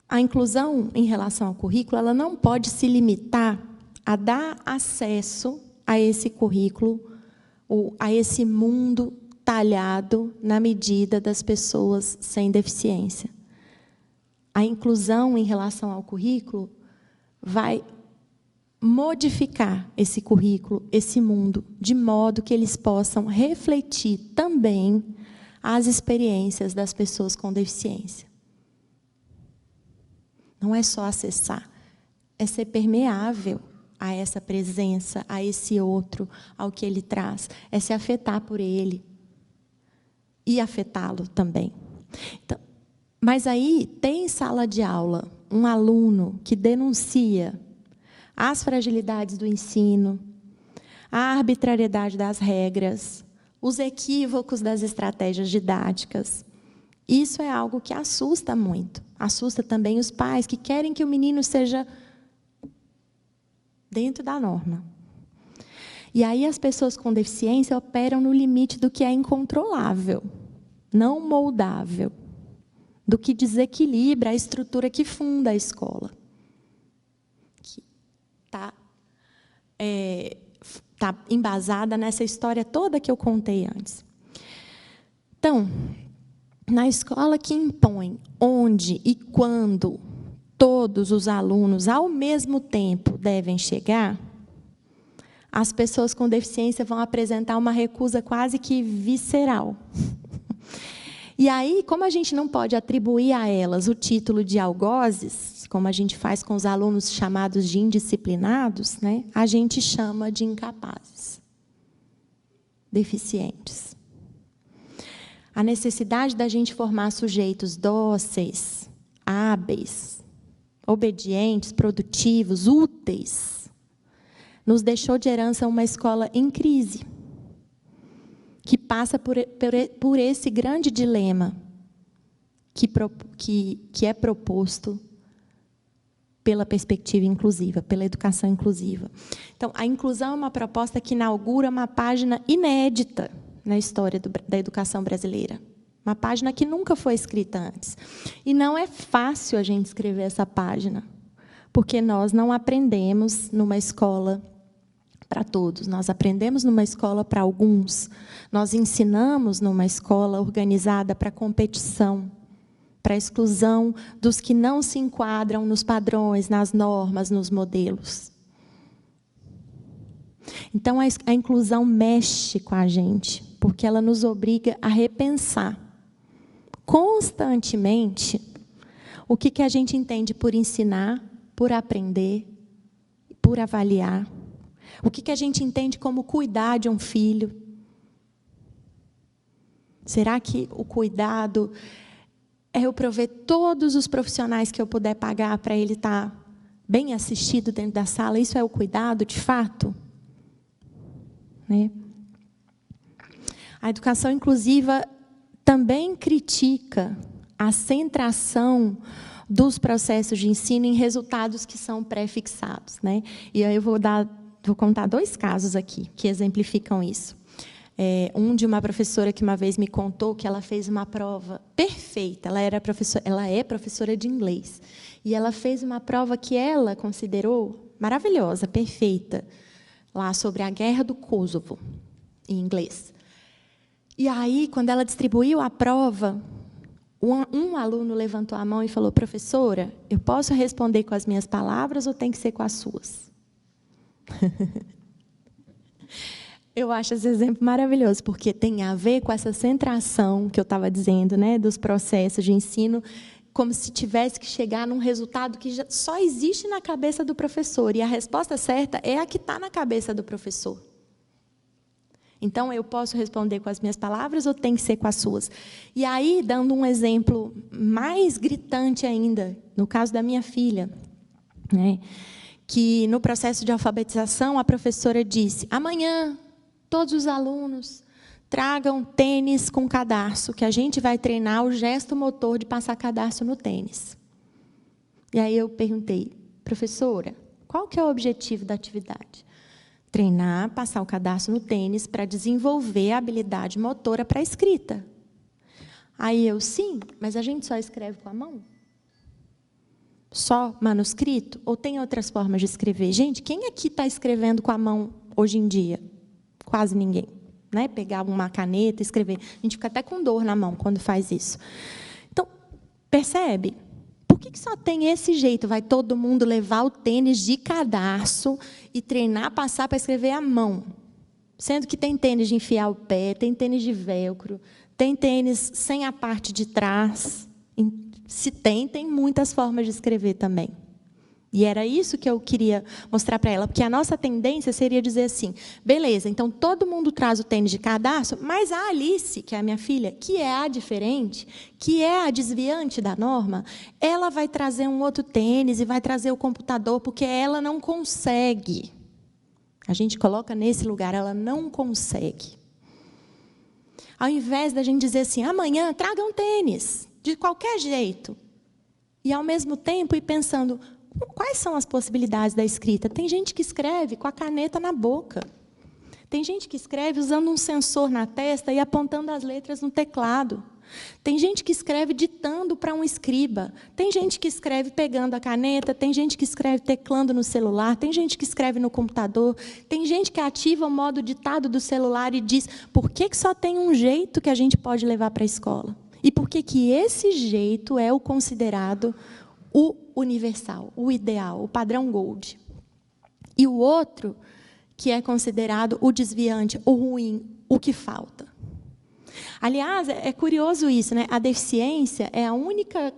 a inclusão em relação ao currículo, ela não pode se limitar a dar acesso a esse currículo, ou a esse mundo talhado na medida das pessoas sem deficiência. A inclusão em relação ao currículo vai modificar esse currículo, esse mundo, de modo que eles possam refletir também as experiências das pessoas com deficiência. Não é só acessar, é ser permeável a essa presença, a esse outro, ao que ele traz, é se afetar por ele e afetá-lo também. Então, mas aí tem sala de aula um aluno que denuncia as fragilidades do ensino, a arbitrariedade das regras, os equívocos das estratégias didáticas. Isso é algo que assusta muito. Assusta também os pais que querem que o menino seja dentro da norma. E aí as pessoas com deficiência operam no limite do que é incontrolável, não moldável, do que desequilibra a estrutura que funda a escola. Que está embasada nessa história toda que eu contei antes. Então, na escola que impõe onde e quando todos os alunos, ao mesmo tempo, devem chegar, as pessoas com deficiência vão apresentar uma recusa quase que visceral. E aí, como a gente não pode atribuir a elas o título de algozes, como a gente faz com os alunos chamados de indisciplinados, né, a gente chama de incapazes, deficientes. A necessidade da gente formar sujeitos dóceis, hábeis, obedientes, produtivos, úteis, nos deixou de herança uma escola em crise, que passa por esse grande dilema que é proposto pela perspectiva inclusiva, pela educação inclusiva. Então, a inclusão é uma proposta que inaugura uma página inédita na história da educação brasileira. Uma página que nunca foi escrita antes. E não é fácil a gente escrever essa página, porque nós não aprendemos numa escola para todos, nós aprendemos numa escola para alguns, nós ensinamos numa escola organizada para competição, para a exclusão dos que não se enquadram nos padrões, nas normas, nos modelos. Então, a inclusão mexe com a gente, porque ela nos obriga a repensar constantemente o que a gente entende por ensinar, por aprender, por avaliar, O que a gente entende como cuidar de um filho? Será que o cuidado é eu prover todos os profissionais que eu puder pagar para ele estar bem assistido dentro da sala? Isso é o cuidado, de fato? Né? A educação inclusiva também critica a centração dos processos de ensino em resultados que são pré-fixados, né? E aí eu vou contar 2 casos aqui que exemplificam isso. Um de uma professora que uma vez me contou que ela fez uma prova perfeita. Ela é professora de inglês. E ela fez uma prova que ela considerou maravilhosa, perfeita, lá sobre a Guerra do Kosovo, em inglês. E aí, quando ela distribuiu a prova, um aluno levantou a mão e falou: professora, eu posso responder com as minhas palavras ou tem que ser com as suas? Eu acho esse exemplo maravilhoso, porque tem a ver com essa centração que eu estava dizendo, né, dos processos de ensino, como se tivesse que chegar num resultado que só existe na cabeça do professor, e a resposta certa é a que está na cabeça do professor. Então, eu posso responder com as minhas palavras ou tem que ser com as suas? E aí, dando um exemplo mais gritante ainda, no caso da minha filha, né, que no processo de alfabetização a professora disse: amanhã todos os alunos tragam tênis com cadarço, que a gente vai treinar o gesto motor de passar cadarço no tênis. E aí eu perguntei: professora, qual que é o objetivo da atividade? Treinar, passar o cadarço no tênis para desenvolver a habilidade motora para a escrita. Aí eu: sim, mas a gente só escreve com a mão? Só manuscrito? Ou tem outras formas de escrever? Gente, quem aqui está escrevendo com a mão hoje em dia? Quase ninguém. Né? Pegar uma caneta e escrever. A gente fica até com dor na mão quando faz isso. Então, percebe? Por que só tem esse jeito? Vai todo mundo levar o tênis de cadarço e treinar, passar para escrever à mão? Sendo que tem tênis de enfiar o pé, tem tênis de velcro, tem tênis sem a parte de trás. Se tem muitas formas de escrever também. E era isso que eu queria mostrar para ela, porque a nossa tendência seria dizer assim: beleza, então todo mundo traz o tênis de cadarço, mas a Alice, que é a minha filha, que é a diferente, que é a desviante da norma, ela vai trazer um outro tênis e vai trazer o computador, porque ela não consegue. A gente coloca nesse lugar, ela não consegue. Ao invés da gente dizer assim: amanhã traga um tênis, de qualquer jeito. E, ao mesmo tempo, ir pensando: quais são as possibilidades da escrita? Tem gente que escreve com a caneta na boca. Tem gente que escreve usando um sensor na testa e apontando as letras no teclado. Tem gente que escreve ditando para um escriba. Tem gente que escreve pegando a caneta. Tem gente que escreve teclando no celular. Tem gente que escreve no computador. Tem gente que ativa o modo ditado do celular e diz: por que só tem um jeito que a gente pode levar para a escola? E por que esse jeito é o considerado o universal, o ideal, o padrão Gold? E o outro, que é considerado o desviante, o ruim, o que falta. Aliás, é curioso isso, né? A deficiência é a única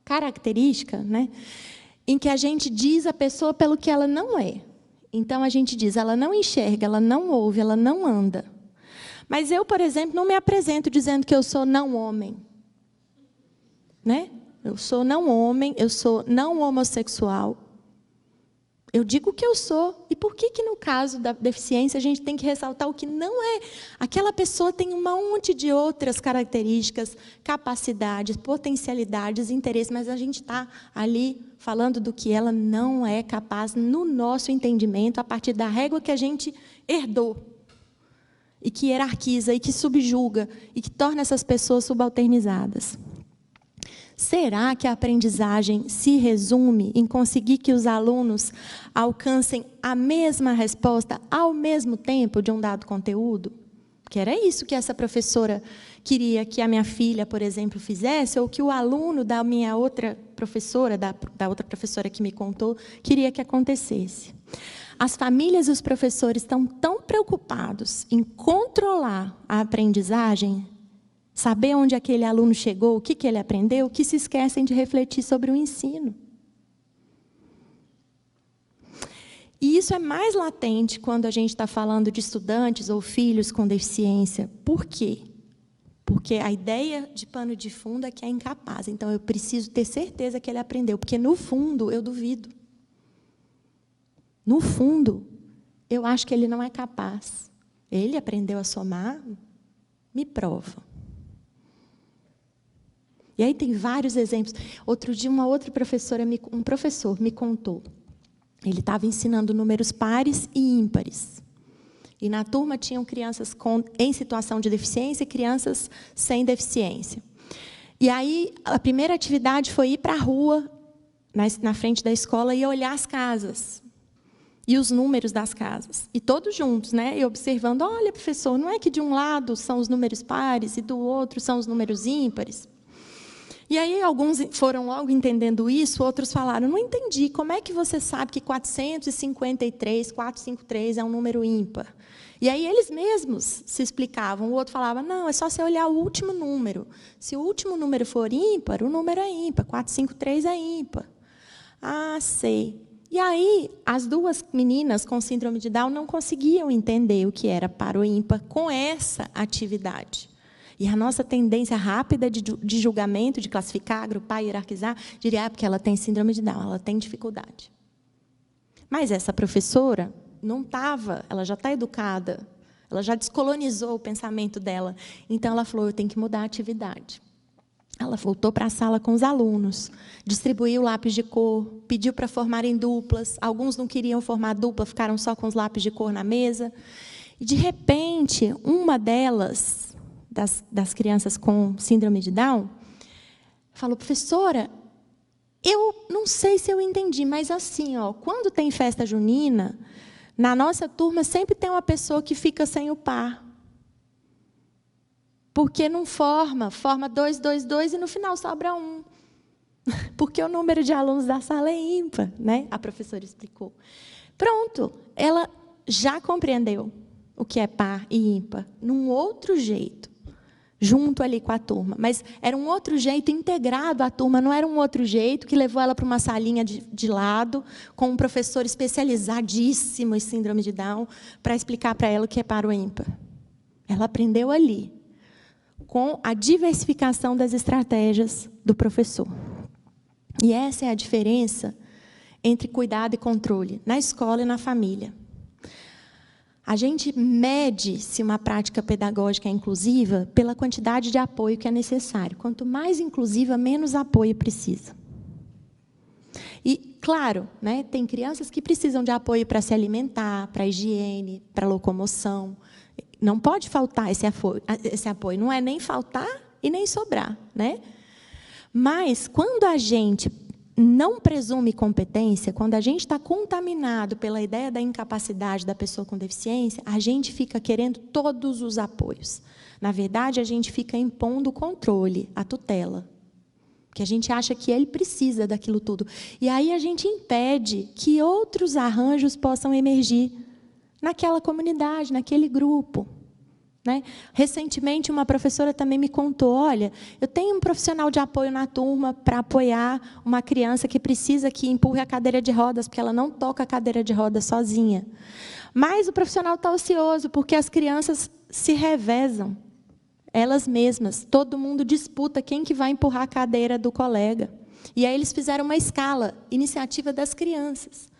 característica, né, em que a gente diz a pessoa pelo que ela não é. Então, a gente diz: ela não enxerga, ela não ouve, ela não anda. Mas eu, por exemplo, não me apresento dizendo que eu sou não homem. Né? Eu sou não homem, eu sou não homossexual. Eu digo o que eu sou. E por que, no caso da deficiência, a gente tem que ressaltar o que não é? Aquela pessoa tem um monte de outras características, capacidades, potencialidades, interesses, mas a gente está ali falando do que ela não é capaz, no nosso entendimento, a partir da régua que a gente herdou, e que hierarquiza, e que subjuga, e que torna essas pessoas subalternizadas. Será que a aprendizagem se resume em conseguir que os alunos alcancem a mesma resposta ao mesmo tempo de um dado conteúdo? Que era isso que essa professora queria que a minha filha, por exemplo, fizesse, ou que o aluno da minha outra professora, da outra professora que me contou, queria que acontecesse. As famílias e os professores estão tão preocupados em controlar a aprendizagem, saber onde aquele aluno chegou, o que ele aprendeu, que se esquecem de refletir sobre o ensino. E isso é mais latente quando a gente está falando de estudantes ou filhos com deficiência. Por quê? Porque a ideia de pano de fundo é que é incapaz. Então, eu preciso ter certeza que ele aprendeu. Porque, no fundo, eu duvido. No fundo, eu acho que ele não é capaz. Ele aprendeu a somar, me prova. E aí tem vários exemplos. Outro dia, uma outra professora, um professor me contou. Ele estava ensinando números pares e ímpares. E na turma tinham crianças em situação de deficiência e crianças sem deficiência. E aí, a primeira atividade foi ir para a rua, na frente da escola, e olhar as casas. E os números das casas. E todos juntos, né? E observando, olha, professor, não é que de um lado são os números pares e do outro são os números ímpares? E aí, alguns foram logo entendendo isso, outros falaram, não entendi, como é que você sabe que 453 é um número ímpar? E aí, eles mesmos se explicavam. O outro falava, não, é só você olhar o último número. Se o último número for ímpar, o número é ímpar. 453 é ímpar. Ah, sei. E aí, as duas meninas com síndrome de Down não conseguiam entender o que era par ou ímpar com essa atividade. E a nossa tendência rápida de julgamento, de classificar, agrupar, hierarquizar, diria, porque ela tem síndrome de Down, ela tem dificuldade. Mas essa professora não estava, ela já está educada, ela já descolonizou o pensamento dela. Então, ela falou, eu tenho que mudar a atividade. Ela voltou para a sala com os alunos, distribuiu lápis de cor, pediu para formarem duplas. Alguns não queriam formar dupla, ficaram só com os lápis de cor na mesa. E, de repente, uma delas, das crianças com síndrome de Down, falou, professora, eu não sei se eu entendi, mas assim, ó, quando tem festa junina, na nossa turma sempre tem uma pessoa que fica sem o par. Porque não forma 2, 2, 2 e no final sobra 1. Porque o número de alunos da sala é ímpar, né? A professora explicou. Pronto, ela já compreendeu o que é par e ímpar, num outro jeito, junto ali com a turma. Mas era um outro jeito integrado à turma, não era um outro jeito que levou ela para uma salinha de lado, com um professor especializadíssimo em síndrome de Down, para explicar para ela o que é par ou ímpar. Ela aprendeu ali, com a diversificação das estratégias do professor. E essa é a diferença entre cuidado e controle, na escola e na família. A gente mede se uma prática pedagógica é inclusiva pela quantidade de apoio que é necessário. Quanto mais inclusiva, menos apoio precisa. E, claro, né, tem crianças que precisam de apoio para se alimentar, para a higiene, para a locomoção. Não pode faltar esse apoio. Não é nem faltar e nem sobrar, né? Mas, quando a gente não presume competência, quando a gente está contaminado pela ideia da incapacidade da pessoa com deficiência, a gente fica querendo todos os apoios. Na verdade, a gente fica impondo o controle, a tutela. Porque a gente acha que ele precisa daquilo tudo. E aí a gente impede que outros arranjos possam emergir naquela comunidade, naquele grupo. Né? Recentemente, uma professora também me contou, olha, eu tenho um profissional de apoio na turma para apoiar uma criança que precisa que empurre a cadeira de rodas, porque ela não toca a cadeira de rodas sozinha. Mas o profissional está ocioso, porque as crianças se revezam, elas mesmas. Todo mundo disputa quem que vai empurrar a cadeira do colega. E aí eles fizeram uma escala, iniciativa das crianças.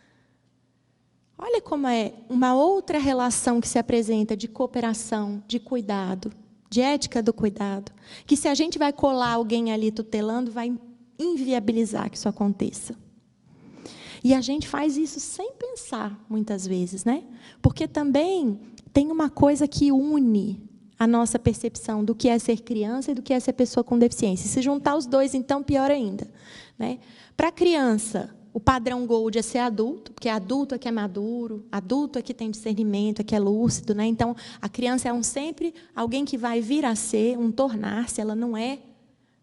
Olha como é uma outra relação que se apresenta de cooperação, de cuidado, de ética do cuidado, que se a gente vai colar alguém ali tutelando, vai inviabilizar que isso aconteça. E a gente faz isso sem pensar, muitas vezes, né? Porque também tem uma coisa que une a nossa percepção do que é ser criança e do que é ser pessoa com deficiência. Se juntar os dois, então, pior ainda. Né? Para a criança, o padrão Gold é ser adulto, porque adulto é que é maduro, adulto é que tem discernimento, é que é lúcido. Né? Então, a criança é sempre alguém que vai vir a ser, tornar-se, ela não é.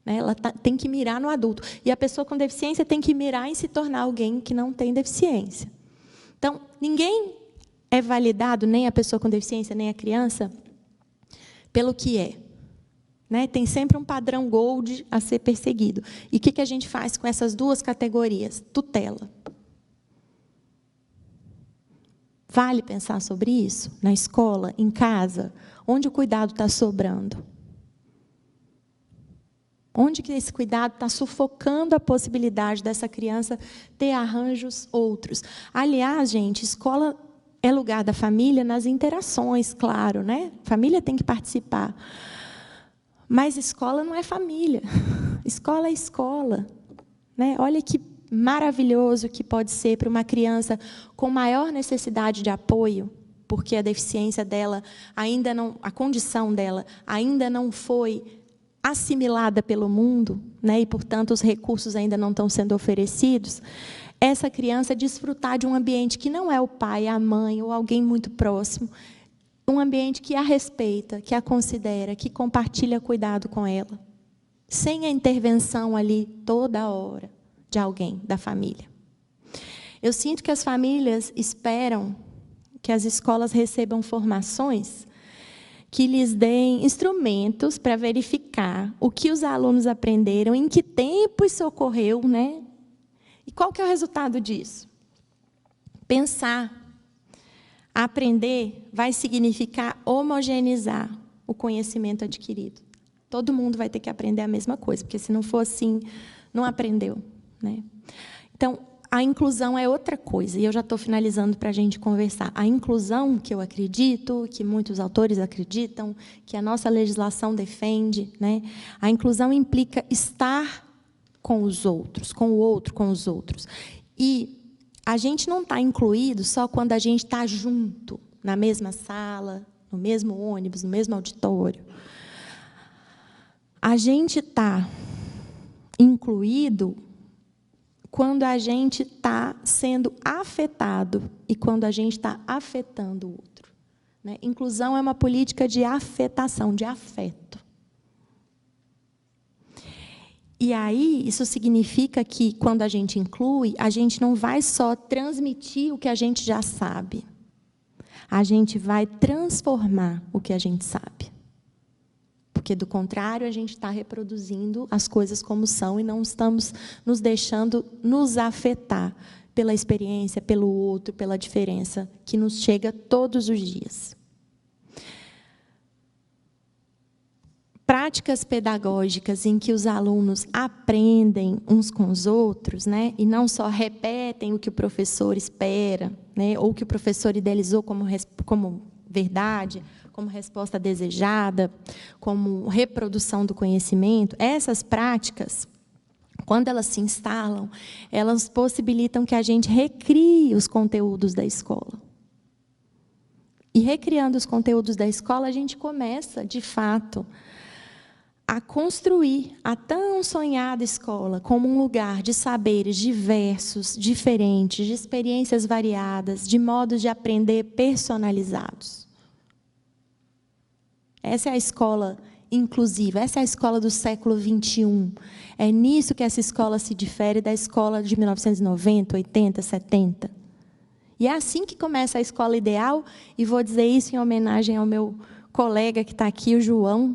Né? Ela tem que mirar no adulto. E a pessoa com deficiência tem que mirar em se tornar alguém que não tem deficiência. Então, ninguém é validado, nem a pessoa com deficiência, nem a criança, pelo que é. Né? Tem sempre um padrão Gold a ser perseguido. E o que a gente faz com essas duas categorias? Tutela. Vale pensar sobre isso? Na escola, em casa? Onde o cuidado está sobrando? Onde que esse cuidado está sufocando a possibilidade dessa criança ter arranjos outros? Aliás, gente, escola é lugar da família nas interações, claro, né? Família tem que participar. Mas escola não é família. Escola é escola, né? Olha que maravilhoso que pode ser para uma criança com maior necessidade de apoio, porque a deficiência dela ainda não, a condição dela ainda não foi assimilada pelo mundo, né? E, portanto, os recursos ainda não estão sendo oferecidos. Essa criança desfrutar de um ambiente que não é o pai, a mãe ou alguém muito próximo, um ambiente que a respeita, que a considera, que compartilha cuidado com ela, sem a intervenção ali toda hora de alguém da família. Eu sinto que as famílias esperam que as escolas recebam formações que lhes deem instrumentos para verificar o que os alunos aprenderam, em que tempo isso ocorreu, né? E qual que é o resultado disso? Pensar. Aprender vai significar homogeneizar o conhecimento adquirido. Todo mundo vai ter que aprender a mesma coisa, porque, se não for assim, não aprendeu, né? Então, a inclusão é outra coisa, e eu já estou finalizando para a gente conversar. A inclusão, que eu acredito, que muitos autores acreditam, que a nossa legislação defende, né? A inclusão implica estar com os outros, com o outro, com os outros. E a gente não está incluído só quando a gente está junto, na mesma sala, no mesmo ônibus, no mesmo auditório. A gente está incluído quando a gente está sendo afetado e quando a gente está afetando o outro, né? Inclusão é uma política de afetação, de afeto. E aí, isso significa que, quando a gente inclui, a gente não vai só transmitir o que a gente já sabe. A gente vai transformar o que a gente sabe. Porque, do contrário, a gente está reproduzindo as coisas como são e não estamos nos deixando nos afetar pela experiência, pelo outro, pela diferença que nos chega todos os dias. Práticas pedagógicas em que os alunos aprendem uns com os outros, né, e não só repetem o que o professor espera, né, ou que o professor idealizou como verdade, como resposta desejada, como reprodução do conhecimento. Essas práticas, quando elas se instalam, elas possibilitam que a gente recrie os conteúdos da escola. E, recriando os conteúdos da escola, a gente começa, de fato, a construir a tão sonhada escola como um lugar de saberes diversos, diferentes, de experiências variadas, de modos de aprender personalizados. Essa é a escola inclusiva, essa é a escola do século XXI. É nisso que essa escola se difere da escola de 1990, 80, 70. E é assim que começa a escola ideal, e vou dizer isso em homenagem ao meu colega que está aqui, o João,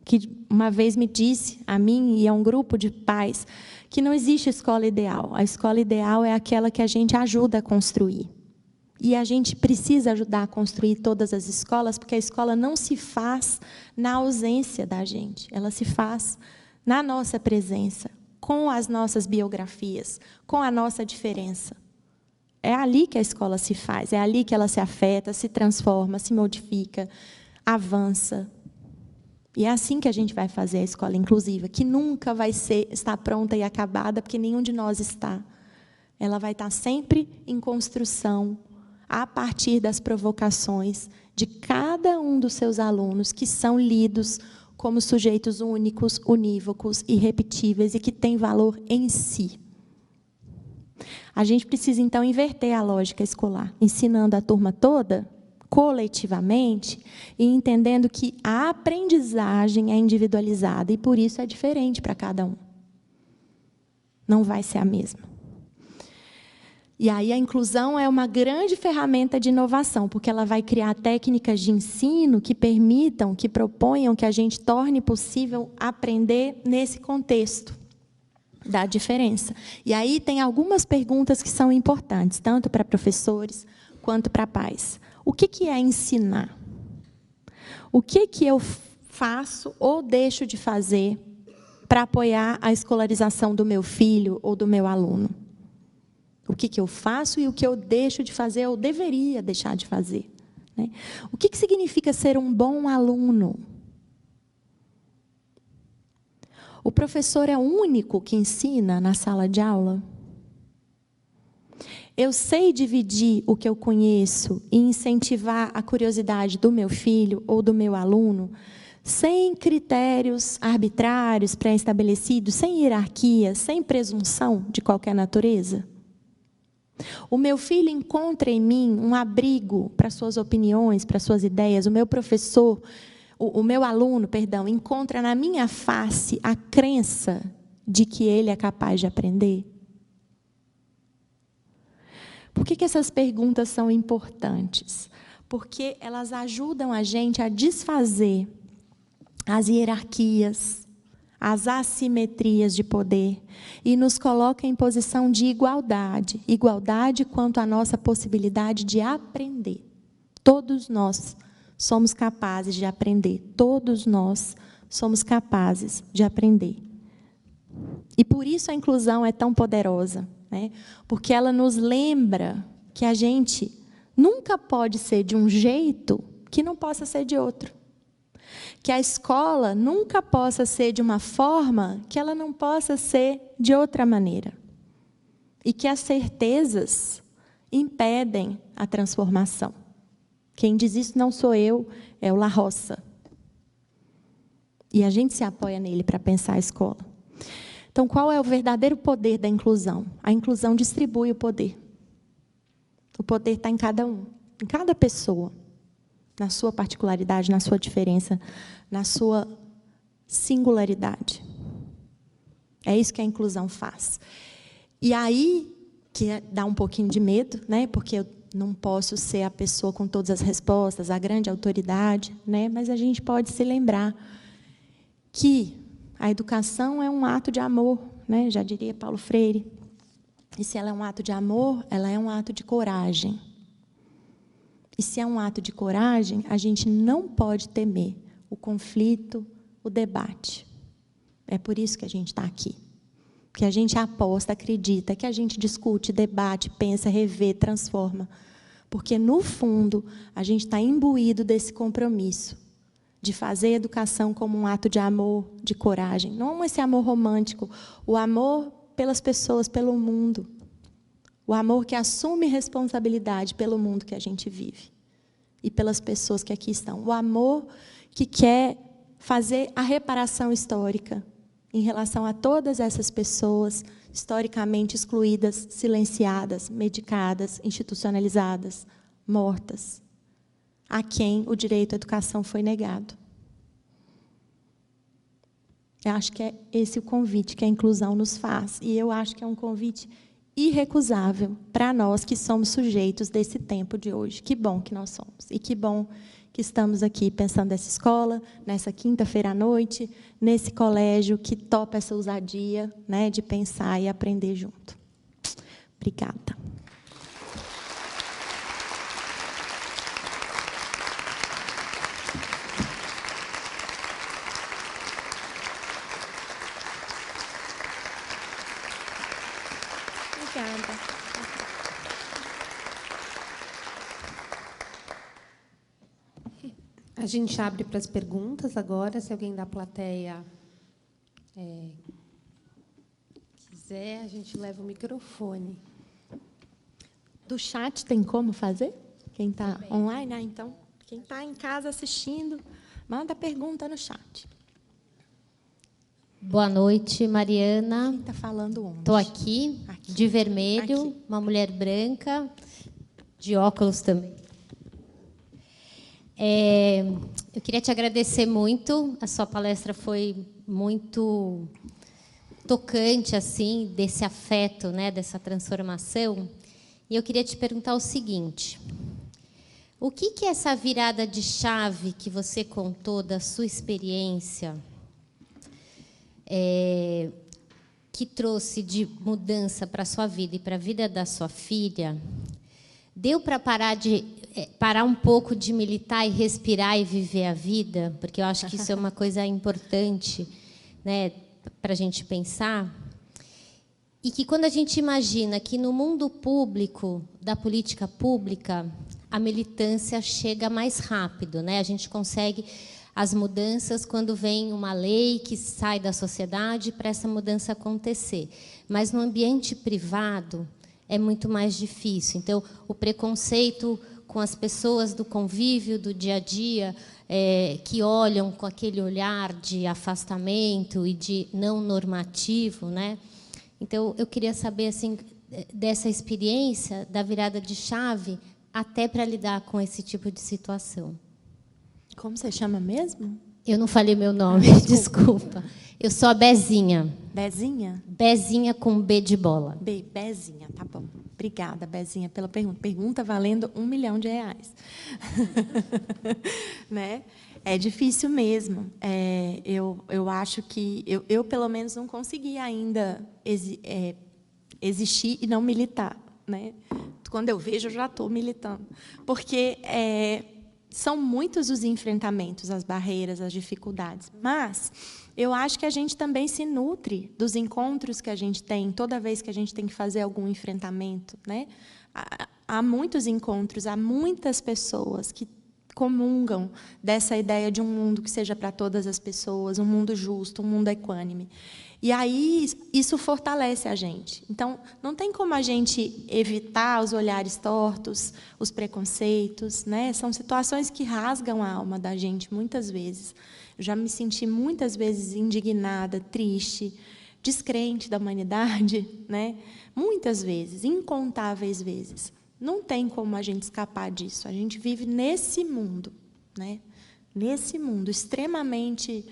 que uma vez me disse, a mim e a um grupo de pais, que não existe escola ideal. A escola ideal é aquela que a gente ajuda a construir. E a gente precisa ajudar a construir todas as escolas, porque a escola não se faz na ausência da gente. Ela se faz na nossa presença, com as nossas biografias, com a nossa diferença. É ali que a escola se faz, é ali que ela se afeta, se transforma, se modifica, avança. E é assim que a gente vai fazer a escola inclusiva, que nunca vai estar pronta e acabada, porque nenhum de nós está. Ela vai estar sempre em construção, a partir das provocações de cada um dos seus alunos, que são lidos como sujeitos únicos, unívocos, irrepetíveis e que têm valor em si. A gente precisa, então, inverter a lógica escolar, ensinando a turma toda, coletivamente, e entendendo que a aprendizagem é individualizada e, por isso, é diferente para cada um. Não vai ser a mesma. E aí a inclusão é uma grande ferramenta de inovação, porque ela vai criar técnicas de ensino que permitam, que proponham que a gente torne possível aprender nesse contexto da diferença. E aí tem algumas perguntas que são importantes, tanto para professores quanto para pais. O que é ensinar? O que eu faço ou deixo de fazer para apoiar a escolarização do meu filho ou do meu aluno? O que eu faço e o que eu deixo de fazer ou deveria deixar de fazer, né? O que significa ser um bom aluno? O professor é o único que ensina na sala de aula? Eu sei dividir o que eu conheço e incentivar a curiosidade do meu filho ou do meu aluno, sem critérios arbitrários, pré-estabelecidos, sem hierarquia, sem presunção de qualquer natureza? O meu filho encontra em mim um abrigo para suas opiniões, para suas ideias. O meu professor, o meu aluno, perdão, encontra na minha face a crença de que ele é capaz de aprender? Por que essas perguntas são importantes? Porque elas ajudam a gente a desfazer as hierarquias, as assimetrias de poder e nos colocam em posição de igualdade. Igualdade quanto à nossa possibilidade de aprender. Todos nós somos capazes de aprender. Todos nós somos capazes de aprender. E por isso a inclusão é tão poderosa, né? Porque ela nos lembra que a gente nunca pode ser de um jeito que não possa ser de outro. Que a escola nunca possa ser de uma forma que ela não possa ser de outra maneira. E que as certezas impedem a transformação. Quem diz isso não sou eu, é o La Roça. E a gente se apoia nele para pensar a escola. Então, qual é o verdadeiro poder da inclusão? A inclusão distribui o poder. O poder está em cada um, em cada pessoa, na sua particularidade, na sua diferença, na sua singularidade. É isso que a inclusão faz. E aí, que dá um pouquinho de medo, né? Porque eu não posso ser a pessoa com todas as respostas, a grande autoridade, né? Mas a gente pode se lembrar que a educação é um ato de amor, né? Já diria Paulo Freire. E se ela é um ato de amor, ela é um ato de coragem. E se é um ato de coragem, a gente não pode temer o conflito, o debate. É por isso que a gente está aqui. Que a gente aposta, acredita, que a gente discute, debate, pensa, revê, transforma. Porque, no fundo, a gente está imbuído desse compromisso de fazer a educação como um ato de amor, de coragem. Não esse amor romântico, o amor pelas pessoas, pelo mundo. O amor que assume responsabilidade pelo mundo que a gente vive. E pelas pessoas que aqui estão. O amor que quer fazer a reparação histórica em relação a todas essas pessoas historicamente excluídas, silenciadas, medicadas, institucionalizadas, mortas, a quem o direito à educação foi negado. Eu acho que é esse o convite que a inclusão nos faz. E eu acho que é um convite irrecusável para nós que somos sujeitos desse tempo de hoje. Que bom que nós somos. E que bom que estamos aqui pensando nessa escola, nessa quinta-feira à noite, nesse colégio que topa essa ousadia, né, de pensar e aprender junto. Obrigada. Obrigada. A gente abre para as perguntas agora, se alguém da plateia quiser, a gente leva o microfone. Do chat tem como fazer? Quem está online? Ah, então, quem está em casa assistindo, manda pergunta no chat. Boa noite, Mariana. Quem está falando onde? Estou aqui, de vermelho, aqui. Uma mulher branca, de óculos também. Eu queria te agradecer muito. A sua palestra foi muito tocante, assim, desse afeto, né, dessa transformação. E eu queria te perguntar o seguinte: o que é essa virada de chave que você contou da sua experiência, que trouxe de mudança para a sua vida e para a vida da sua filha, deu para parar um pouco de militar e respirar e viver a vida? Porque eu acho que isso é uma coisa importante, né, para a gente pensar. E que quando a gente imagina que no mundo público, da política pública, a militância chega mais rápido, né? A gente consegue as mudanças quando vem uma lei que sai da sociedade para essa mudança acontecer. Mas no ambiente privado é muito mais difícil. Então, o preconceito com as pessoas do convívio, do dia a dia, que olham com aquele olhar de afastamento e de não normativo, né? Então, eu queria saber assim, dessa experiência da virada de chave até para lidar com esse tipo de situação. Como você chama mesmo? Eu não falei meu nome, desculpa. Eu sou a Bezinha. Bezinha? Bezinha com B de bola. Bezinha, tá bom. Obrigada, Bezinha, pela pergunta. Pergunta valendo R$1 milhão. Né? É difícil mesmo. Eu acho que eu, pelo menos, não consegui ainda existir e não militar. Né? Quando eu vejo, eu já estou militando. Porque são muitos os enfrentamentos, as barreiras, as dificuldades. Mas eu acho que a gente também se nutre dos encontros que a gente tem, toda vez que a gente tem que fazer algum enfrentamento. Né? Há muitos encontros, há muitas pessoas que comungam dessa ideia de um mundo que seja para todas as pessoas, um mundo justo, um mundo equânime. E aí isso fortalece a gente. Então, não tem como a gente evitar os olhares tortos, os preconceitos, né? São situações que rasgam a alma da gente muitas vezes. Eu já me senti muitas vezes indignada, triste, descrente da humanidade, né? Muitas vezes, incontáveis vezes. Não tem como a gente escapar disso. A gente vive nesse mundo, né? Nesse mundo extremamente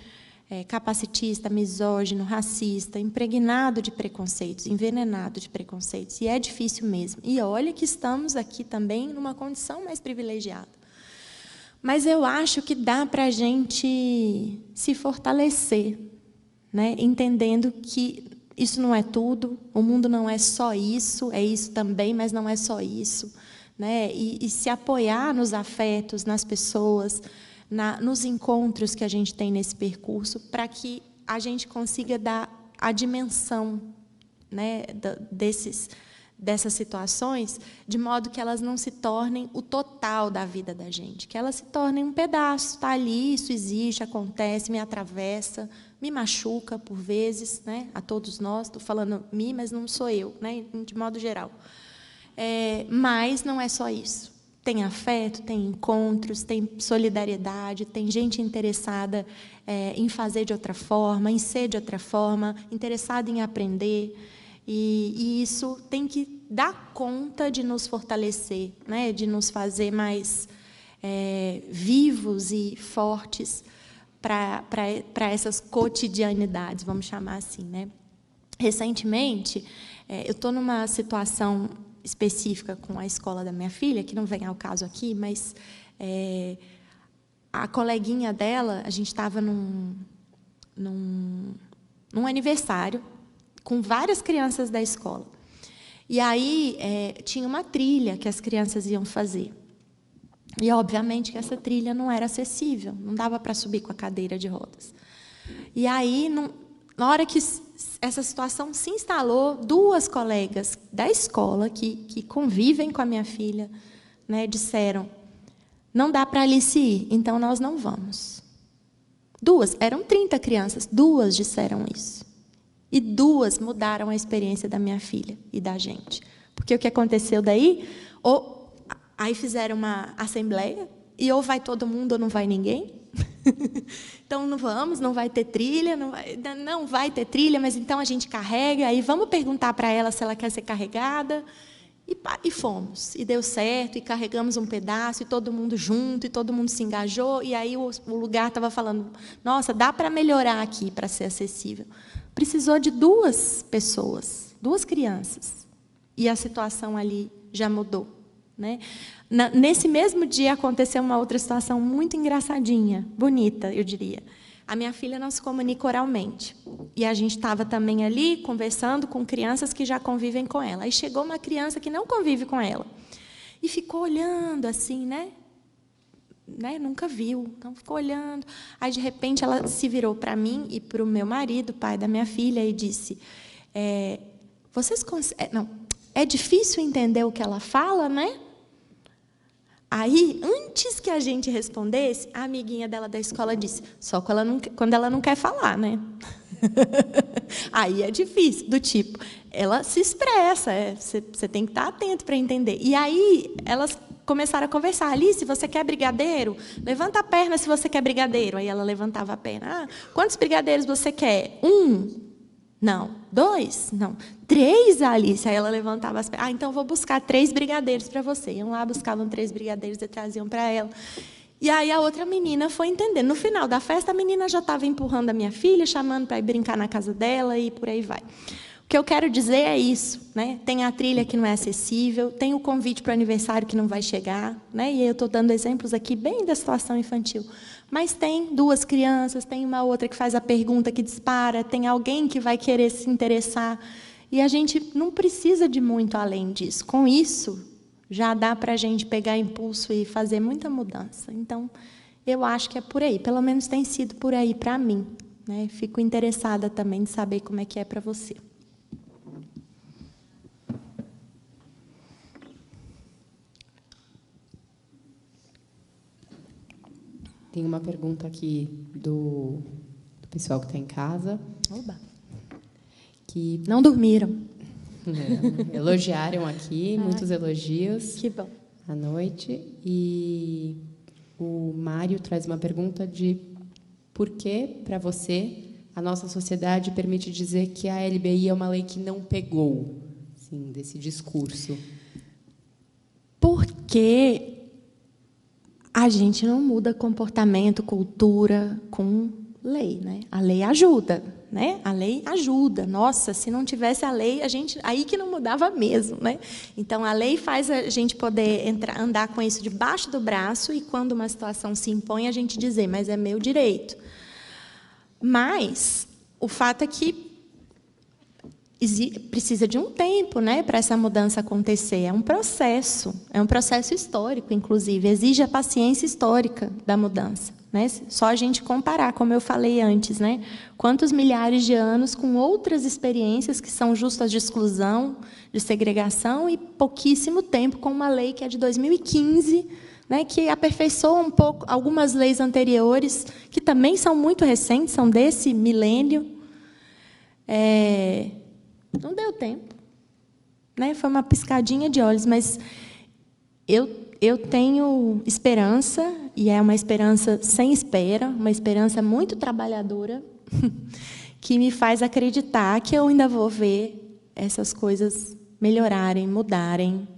capacitista, misógino, racista, impregnado de preconceitos, envenenado de preconceitos. E é difícil mesmo. E olha que estamos aqui também numa condição mais privilegiada. Mas eu acho que dá para a gente se fortalecer, né? Entendendo que isso não é tudo, o mundo não é só isso, é isso também, mas não é só isso. Né? E se apoiar nos afetos, nas pessoas, nos encontros que a gente tem nesse percurso, para que a gente consiga dar a dimensão, né, dessas situações, de modo que elas não se tornem o total da vida da gente, que elas se tornem um pedaço, está ali, isso existe, acontece, me atravessa, me machuca por vezes, né, a todos nós, estou falando mim, mas não sou eu, né, de modo geral. Mas não é só isso. Tem afeto, tem encontros, tem solidariedade, tem gente interessada em fazer de outra forma, em ser de outra forma, interessada em aprender. E isso tem que dar conta de nos fortalecer, né? De nos fazer mais vivos e fortes para essas cotidianidades, vamos chamar assim. Né? Recentemente, eu estou numa situação específica com a escola da minha filha, que não vem ao caso aqui, mas a coleguinha dela, a gente estava num aniversário com várias crianças da escola. E aí tinha uma trilha que as crianças iam fazer. E, obviamente, que essa trilha não era acessível, não dava para subir com a cadeira de rodas. E aí, na hora que essa situação se instalou, duas colegas da escola que convivem com a minha filha, né, disseram: não dá para Alice ir, então nós não vamos. Duas, eram 30 crianças, duas disseram isso. E duas mudaram a experiência da minha filha e da gente. Porque o que aconteceu daí? Aí fizeram uma assembleia, e ou vai todo mundo ou não vai ninguém. Então, não vamos, não vai ter trilha, não vai ter trilha, mas então a gente carrega, aí vamos perguntar para ela se ela quer ser carregada. E fomos, e deu certo, e carregamos um pedaço, e todo mundo junto, e todo mundo se engajou, e aí o lugar estava falando: nossa, dá para melhorar aqui, para ser acessível. Precisou de duas pessoas, duas crianças, e a situação ali já mudou. Né? Nesse mesmo dia aconteceu uma outra situação muito engraçadinha, bonita, eu diria. A minha filha não se comunica oralmente. E a gente estava também ali conversando com crianças que já convivem com ela. Aí chegou uma criança que não convive com ela. e ficou olhando assim, né? Nunca viu, então ficou olhando. Aí, de repente, ela se virou para mim e para o meu marido, pai da minha filha, e disse: vocês não, é difícil entender o que ela fala, né? Aí, antes que a gente respondesse, a amiguinha dela da escola disse: só quando ela não quer falar, né? Aí é difícil, do tipo, ela se expressa, você tem que estar atento para entender. E aí elas começaram a conversar: Alice, você quer brigadeiro? Levanta a perna se você quer brigadeiro. Aí ela levantava a perna. Quantos brigadeiros você quer? 1? Não. 2? Não. 3, Alice? Aí ela levantava as pernas. Então vou buscar 3 brigadeiros para você. Iam lá, buscavam 3 brigadeiros e traziam para ela. E aí a outra menina foi entendendo. No final da festa, a menina já estava empurrando a minha filha, chamando para ir brincar na casa dela e por aí vai. O que eu quero dizer é isso, né? Tem a trilha que não é acessível, tem o convite para o aniversário que não vai chegar, né? E eu estou dando exemplos aqui bem da situação infantil. Mas tem 2 crianças, tem uma outra que faz a pergunta que dispara, tem alguém que vai querer se interessar. E a gente não precisa de muito além disso. Com isso, já dá para a gente pegar impulso e fazer muita mudança. Então, eu acho que é por aí. Pelo menos tem sido por aí para mim, né? Fico interessada também de saber como é que é para você. Tem uma pergunta aqui do pessoal que está em casa. Oba! Que não dormiram. Elogiaram aqui, muitos elogios. Que bom. À noite. E o Mário traz uma pergunta de por que, para você, a nossa sociedade permite dizer que a LBI é uma lei que não pegou, sim, desse discurso. Porque a gente não muda comportamento, cultura com lei, né? A lei ajuda, né? A lei ajuda. Nossa, se não tivesse a lei, aí que não mudava mesmo, né? Então a lei faz a gente poder andar com isso debaixo do braço e quando uma situação se impõe a gente dizer, mas é meu direito. Mas o fato é que precisa de um tempo, né, para essa mudança acontecer. É um processo histórico, inclusive, exige a paciência histórica da mudança, né? Só a gente comparar, como eu falei antes, né, quantos milhares de anos com outras experiências que são justas de exclusão, de segregação e pouquíssimo tempo com uma lei que é de 2015, né, que aperfeiçoa um pouco algumas leis anteriores que também são muito recentes, são desse milênio. Não deu tempo, né? Foi uma piscadinha de olhos, mas eu tenho esperança, e é uma esperança sem espera, uma esperança muito trabalhadora, que me faz acreditar que eu ainda vou ver essas coisas melhorarem, mudarem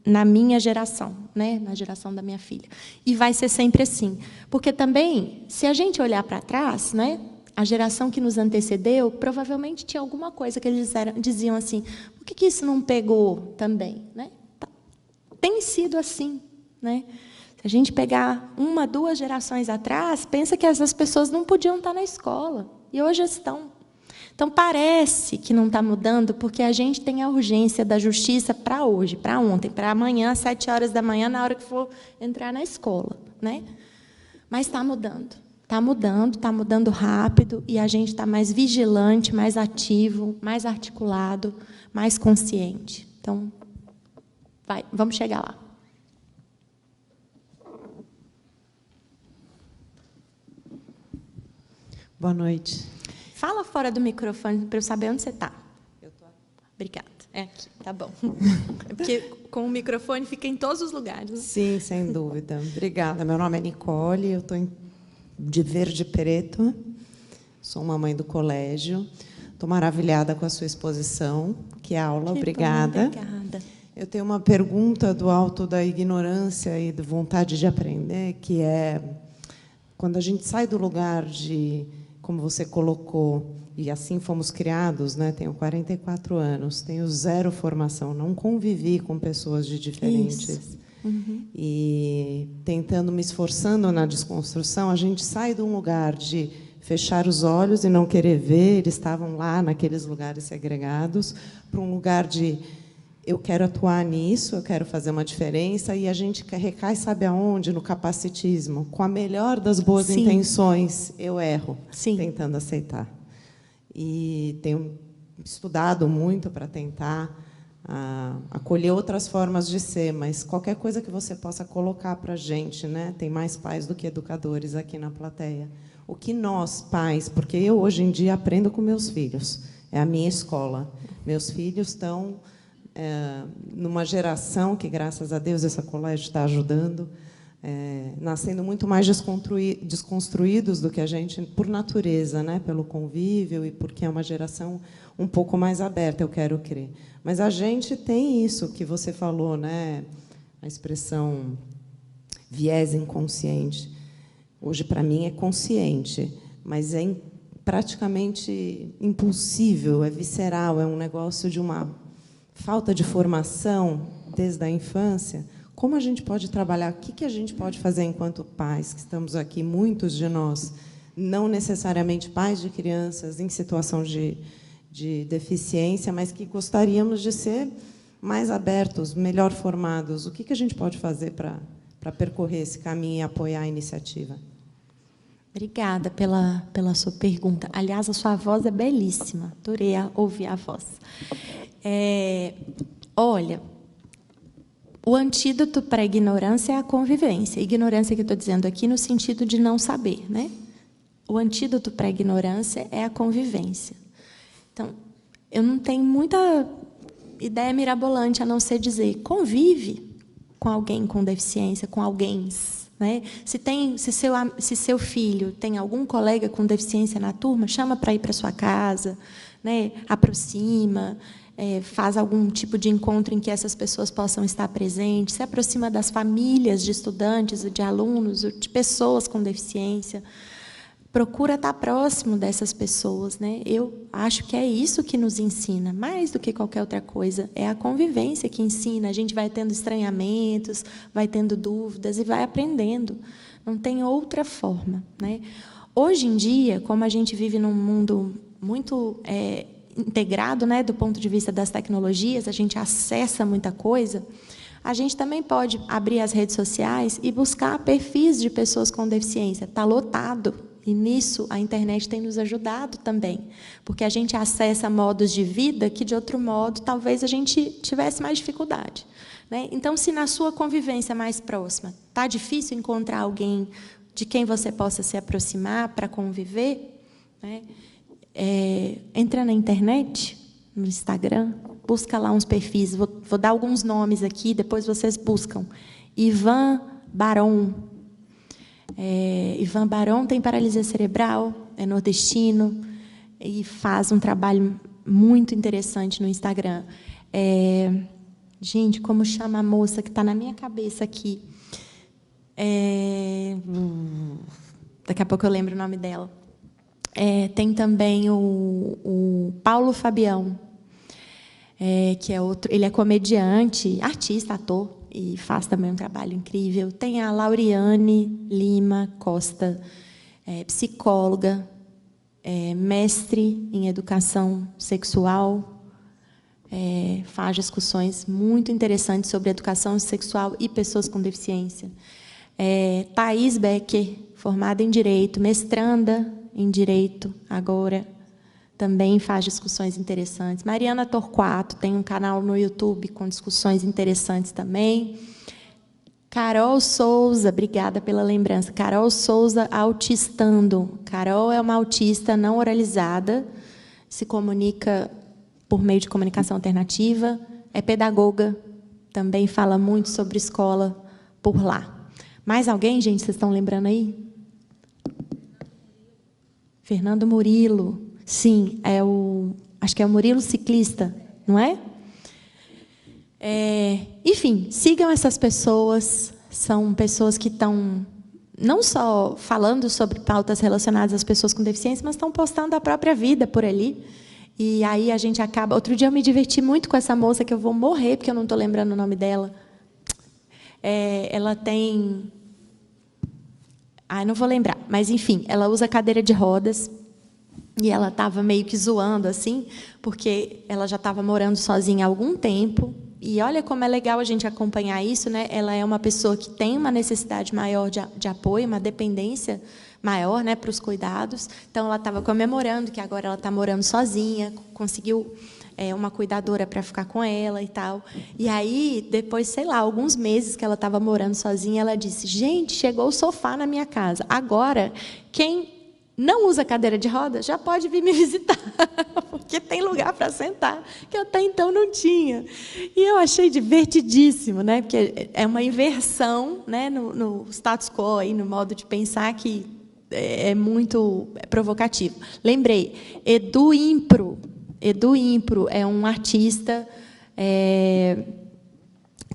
na minha geração, né? Na geração da minha filha. E vai ser sempre assim. Porque também, se a gente olhar para trás, né? A geração que nos antecedeu, provavelmente tinha alguma coisa que eles diziam assim, por que isso não pegou também? Né? Tem sido assim. Né? Se a gente pegar 1, 2 gerações atrás, pensa que essas pessoas não podiam estar na escola, e hoje estão. Então, parece que não está mudando, porque a gente tem a urgência da justiça para hoje, para ontem, para amanhã, às 7 horas da manhã, na hora que for entrar na escola. Né? Mas está mudando. Está mudando rápido, e a gente está mais vigilante, mais ativo, mais articulado, mais consciente. Então, vamos chegar lá. Boa noite. Fala fora do microfone para eu saber onde você está. Obrigada. É aqui, tá bom. É porque com o microfone fica em todos os lugares. Sim, sem dúvida. Obrigada. Meu nome é Nicole, eu estou de Verde Preto, sou uma mãe do colégio. Estou maravilhada com a sua exposição. Que aula, obrigada. Obrigada. Eu tenho uma pergunta do alto da ignorância e da vontade de aprender, que é, quando a gente sai do lugar de, como você colocou, e assim fomos criados, né? Tenho 44 anos, tenho 0 formação, não convivi com pessoas de diferentes. Isso. Uhum. E tentando, me esforçando na desconstrução, a gente sai de um lugar de fechar os olhos e não querer ver, eles estavam lá naqueles lugares segregados, para um lugar de eu quero atuar nisso, eu quero fazer uma diferença, e a gente recai, sabe aonde? No capacitismo. Com a melhor das boas Sim. intenções, eu erro, Sim. tentando aceitar. E tenho estudado muito para tentar acolher outras formas de ser, mas qualquer coisa que você possa colocar para a gente, né? Tem mais pais do que educadores aqui na plateia. O que nós, pais, porque eu, hoje em dia, aprendo com meus filhos, é a minha escola. Meus filhos estão numa geração que, graças a Deus, esse colégio está ajudando, nascendo muito mais desconstruídos do que a gente, por natureza, né? Pelo convívio e porque é uma geração um pouco mais aberta, eu quero crer. Mas a gente tem isso que você falou, né? A expressão viés inconsciente. Hoje, para mim, é consciente, mas é praticamente impulsivo, é visceral, é um negócio de uma falta de formação desde a infância. Como a gente pode trabalhar? O que a gente pode fazer enquanto pais, que estamos aqui, muitos de nós, não necessariamente pais de crianças em situação de deficiência, mas que gostaríamos de ser mais abertos, melhor formados? O que a gente pode fazer para percorrer esse caminho e apoiar a iniciativa? Obrigada pela sua pergunta. Aliás, a sua voz é belíssima. Adorei ouvir a voz. Olha, o antídoto para a ignorância é a convivência. Ignorância que eu estou dizendo aqui no sentido de não saber, né? O antídoto para a ignorância é a convivência. Então, eu não tenho muita ideia mirabolante a não ser dizer: convive com alguém com deficiência, com alguém. Né? Se seu filho tem algum colega com deficiência na turma, chama para ir para sua casa, né? Aproxima, faz algum tipo de encontro em que essas pessoas possam estar presentes, se aproxima das famílias de estudantes, de alunos, de pessoas com deficiência. Procura estar próximo dessas pessoas, né? Eu acho que é isso que nos ensina, mais do que qualquer outra coisa. É a convivência que ensina. A gente vai tendo estranhamentos, vai tendo dúvidas e vai aprendendo. Não tem outra forma, né? Hoje em dia, como a gente vive num mundo muito integrado, né, do ponto de vista das tecnologias, a gente acessa muita coisa. A gente também pode abrir as redes sociais e buscar perfis de pessoas com deficiência. Está lotado. E, nisso, a internet tem nos ajudado também, porque a gente acessa modos de vida que, de outro modo, talvez a gente tivesse mais dificuldade, né? Então, se na sua convivência mais próxima está difícil encontrar alguém de quem você possa se aproximar para conviver, né? Entra na internet, no Instagram, busca lá uns perfis. Vou dar alguns nomes aqui, depois vocês buscam. Ivan Baron. Ivan Baron tem paralisia cerebral, é nordestino e faz um trabalho muito interessante no Instagram. Gente, como chama a moça que está na minha cabeça aqui? Daqui a pouco eu lembro o nome dela. Tem também o Paulo Fabião, que é outro. Ele é comediante, artista, ator, e faz também um trabalho incrível. Tem a Lauriane Lima Costa, psicóloga, mestre em educação sexual, faz discussões muito interessantes sobre educação sexual e pessoas com deficiência. Thaís Becker, formada em Direito, mestranda em Direito agora, também faz discussões interessantes. Mariana Torquato tem um canal no YouTube com discussões interessantes também. Carol Souza, obrigada pela lembrança. Carol Souza Autistando. Carol é uma autista não oralizada, se comunica por meio de comunicação alternativa, é pedagoga, também fala muito sobre escola por lá. Mais alguém, gente, vocês estão lembrando aí? Fernando Murilo. Sim, acho que é o Murilo Ciclista, não é? Enfim, sigam essas pessoas. São pessoas que estão não só falando sobre pautas relacionadas às pessoas com deficiência, mas estão postando a própria vida por ali. E aí a gente acaba... Outro dia eu me diverti muito com essa moça, que eu vou morrer, porque eu não estou lembrando o nome dela. Ela tem... não vou lembrar. Mas, enfim, ela usa cadeira de rodas. E ela estava meio que zoando, assim, porque ela já estava morando sozinha há algum tempo, E olha como é legal a gente acompanhar isso, né? Ela é uma pessoa que tem uma necessidade maior de apoio, uma dependência maior, né, para os cuidados. Então, ela estava comemorando que agora ela está morando sozinha, conseguiu uma cuidadora para ficar com ela e tal. E aí, depois, sei lá, alguns meses que ela estava morando sozinha, ela disse: gente, chegou o sofá na minha casa. Agora, quem não usa cadeira de roda já pode vir me visitar, porque tem lugar para sentar, que até então não tinha. E eu achei divertidíssimo, né? Porque é uma inversão, né, no status quo, aí, no modo de pensar, que é muito provocativo. Lembrei, Edu Impro é um artista,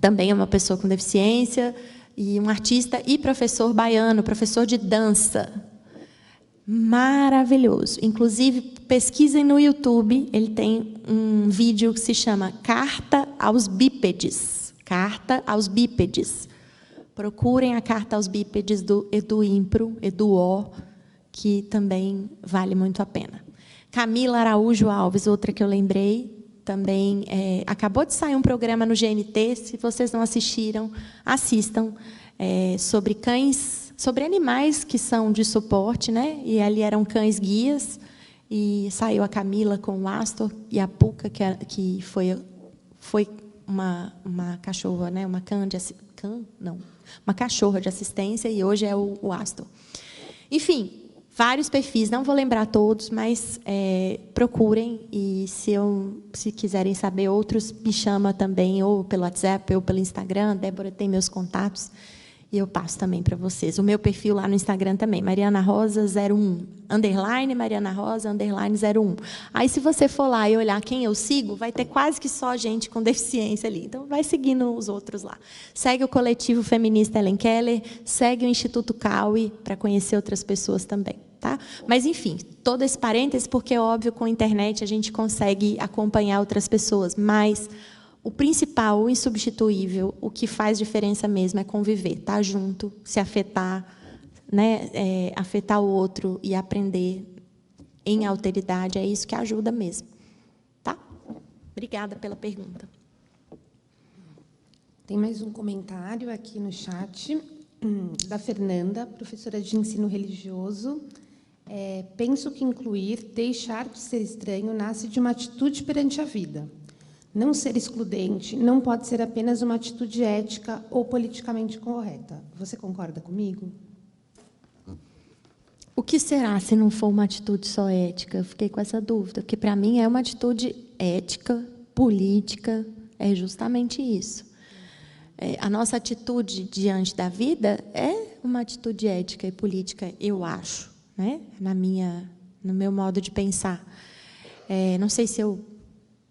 também é uma pessoa com deficiência, e um artista e professor baiano, professor de dança. Maravilhoso. Inclusive, pesquisem no YouTube, ele tem um vídeo que se chama Carta aos Bípedes. Carta aos Bípedes. Procurem a Carta aos Bípedes do Edu Impro, Edu, que também vale muito a pena. Camila Araújo Alves, outra que eu lembrei, também acabou de sair um programa no GNT, se vocês não assistiram, assistam, sobre cães, sobre animais que são de suporte, né? E ali eram cães guias, e saiu a Camila com o Astor e a Puca, que foi uma cachorra, né? Uma cachorra de assistência, e hoje é o Astor. Enfim, vários perfis, não vou lembrar todos, mas procurem, e se quiserem saber outros, me chama também, ou pelo WhatsApp, ou pelo Instagram. Débora tem meus contatos, e eu passo também para vocês. O meu perfil lá no Instagram também, Mariana Rosa 01, Mariana Rosa 01. Aí, se você for lá e olhar quem eu sigo, vai ter quase que só gente com deficiência ali. Então, vai seguindo os outros lá. Segue o Coletivo Feminista Helen Keller, segue o Instituto Cauê, para conhecer outras pessoas também. Tá? Mas, enfim, todo esse parêntese, porque, é óbvio, com a internet a gente consegue acompanhar outras pessoas, mas o principal, o insubstituível, o que faz diferença mesmo é conviver, estar junto, se afetar, né? Afetar o outro e aprender em alteridade, é isso que ajuda mesmo. Tá? Obrigada pela pergunta. Tem mais um comentário aqui no chat, da Fernanda, professora de ensino religioso. Penso que incluir, deixar de ser estranho, nasce de uma atitude perante a vida. Não ser excludente não pode ser apenas uma atitude ética ou politicamente correta. Você concorda comigo? O que será se não for uma atitude só ética? Eu fiquei com essa dúvida, porque, para mim, é uma atitude ética, política, é justamente isso. A nossa atitude diante da vida é uma atitude ética e política, eu acho, né? No meu modo de pensar. Não sei se eu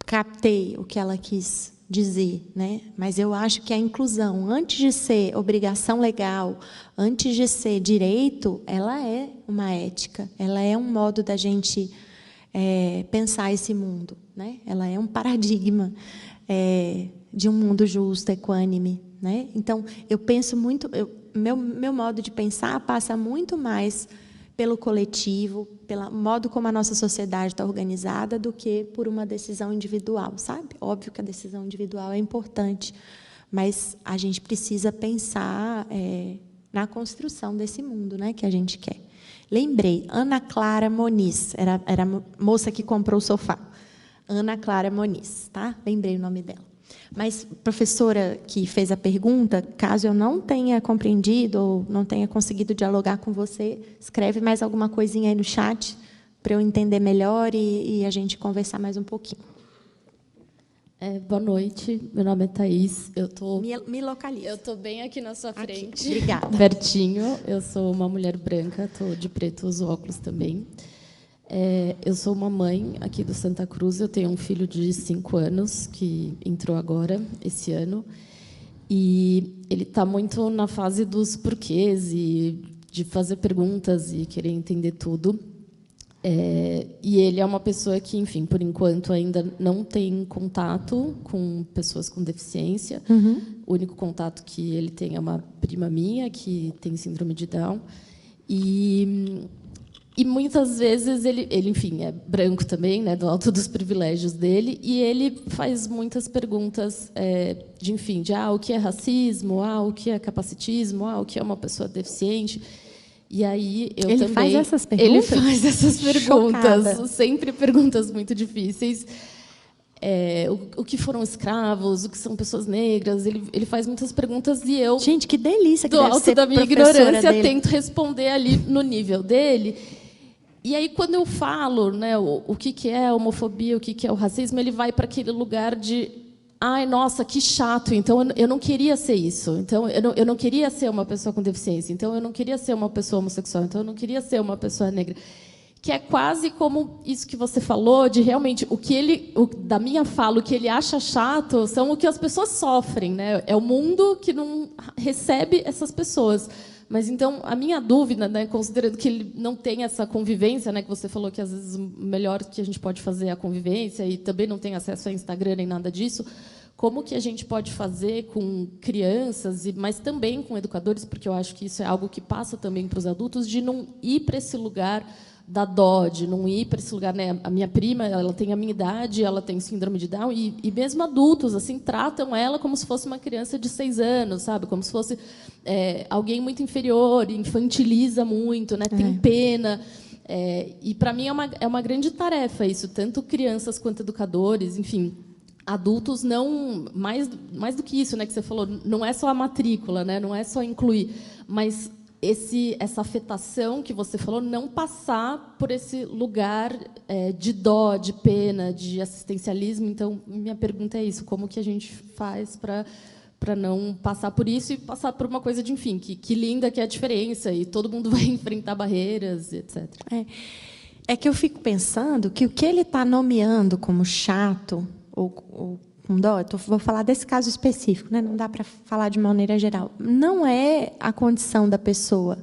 captei o que ela quis dizer, né? Mas eu acho que a inclusão, antes de ser obrigação legal, antes de ser direito, ela é uma ética, ela é um modo da gente pensar esse mundo, né? Ela é um paradigma de um mundo justo, equânime, né? Então, eu penso muito, meu modo de pensar passa muito mais pelo coletivo, pelo modo como a nossa sociedade está organizada, do que por uma decisão individual, sabe? Óbvio que a decisão individual é importante, mas a gente precisa pensar na construção desse mundo, né, que a gente quer. Lembrei, Ana Clara Moniz, era a moça que comprou o sofá. Ana Clara Moniz, tá? Lembrei o nome dela. Mas, professora que fez a pergunta, caso eu não tenha compreendido ou não tenha conseguido dialogar com você, escreve mais alguma coisinha aí no chat para eu entender melhor e a gente conversar mais um pouquinho. Boa noite, meu nome é Thaís. Me localiza. Eu estou bem aqui na sua frente. Aqui. Obrigada. Pertinho. Eu sou uma mulher branca, estou de preto, uso óculos também. Eu sou uma mãe aqui do Santa Cruz, eu tenho um filho de 5 anos, que entrou agora, esse ano, e ele está muito na fase dos porquês, e de fazer perguntas e querer entender tudo. E ele é uma pessoa que, enfim, por enquanto, ainda não tem contato com pessoas com deficiência. Uhum. O único contato que ele tem é uma prima minha, que tem síndrome de Down. E E muitas vezes ele, enfim, é branco também, né, do alto dos privilégios dele, e ele faz muitas perguntas o que é racismo, o que é capacitismo, o que é uma pessoa deficiente. E aí Ele faz essas perguntas? Ele faz essas perguntas, Chocada. sempre perguntas muito difíceis. O que foram escravos, o que são pessoas negras, ele faz muitas perguntas e eu, gente, que delícia que do deve alto ser da minha professora ignorância, dele. tento responder ali no nível dele. E aí, quando eu falo, né, o que é a homofobia, o que é o racismo, ele vai para aquele lugar de ai, nossa, que chato, então eu não queria ser isso, então eu não queria ser uma pessoa com deficiência, então eu não queria ser uma pessoa homossexual, então eu não queria ser uma pessoa negra. Que é quase como isso que você falou, de realmente da minha fala, o que ele acha chato são o que as pessoas sofrem, né? É o mundo que não recebe essas pessoas. Mas então a minha dúvida, né, considerando que ele não tem essa convivência, né, que você falou que às vezes o melhor que a gente pode fazer é a convivência e também não tem acesso a Instagram nem nada disso, como que a gente pode fazer com crianças, mas também com educadores, porque eu acho que isso é algo que passa também para os adultos, de não ir para esse lugar da dó, de não ir para esse lugar, né? A minha prima, ela tem a minha idade, ela tem síndrome de Down, e mesmo adultos assim tratam ela como se fosse uma criança de 6 anos, sabe? Como se fosse alguém muito inferior, infantiliza muito, né? Tem pena. E para mim é uma grande tarefa isso, tanto crianças quanto educadores, enfim. Adultos não mais do que isso, né? Que você falou, não é só a matrícula, né? Não é só incluir, mas essa afetação que você falou, não passar por esse lugar de dó, de pena, de assistencialismo. Então, minha pergunta é isso, como que a gente faz para não passar por isso e passar por uma coisa de, enfim, que linda que é a diferença, e todo mundo vai enfrentar barreiras, etc. É que eu fico pensando que o que ele está nomeando como chato, ou com dó, vou falar desse caso específico, né? Não dá para falar de maneira geral. Não é a condição da pessoa,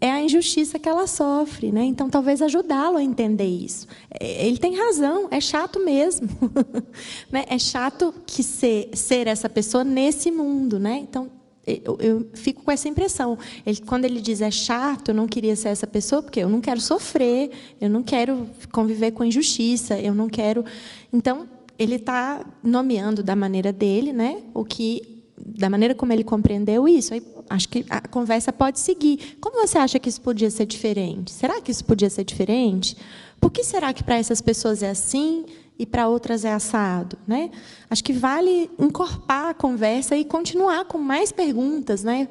é a injustiça que ela sofre, né? Então, talvez ajudá-lo a entender isso. Ele tem razão, é chato mesmo. Né? É chato que ser essa pessoa nesse mundo, né? Então, eu fico com essa impressão. Quando ele diz é chato, eu não queria ser essa pessoa, porque eu não quero sofrer, eu não quero conviver com injustiça, eu não quero. Então, ele está nomeando da maneira dele, né? Da maneira como ele compreendeu isso. Aí, acho que a conversa pode seguir. Como você acha que isso podia ser diferente? Será que isso podia ser diferente? Por que será que para essas pessoas é assim e para outras é assado, né? Acho que vale encorpar a conversa e continuar com mais perguntas, né?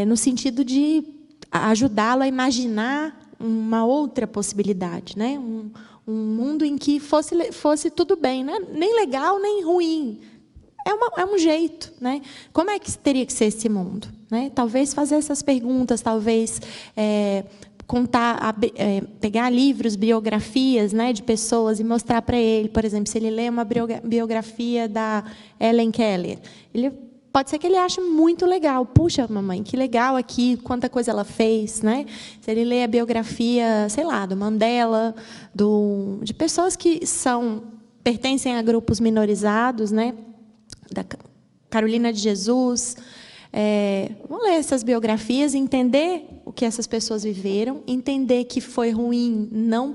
No sentido de ajudá-lo a imaginar uma outra possibilidade, né? Um mundo em que fosse tudo bem, né? Nem legal, nem ruim. É um jeito, né? Como é que teria que ser esse mundo, né? Talvez fazer essas perguntas, talvez pegar livros, biografias, né, de pessoas e mostrar para ele, por exemplo, se ele lê uma biografia da Helen Keller, pode ser que ele ache muito legal. Puxa, mamãe, que legal aqui, quanta coisa ela fez, né? Se ele lê a biografia, sei lá, do Mandela, de pessoas que pertencem a grupos minorizados, né? Da Carolina de Jesus. Vamos ler essas biografias, entender o que essas pessoas viveram, entender que foi ruim não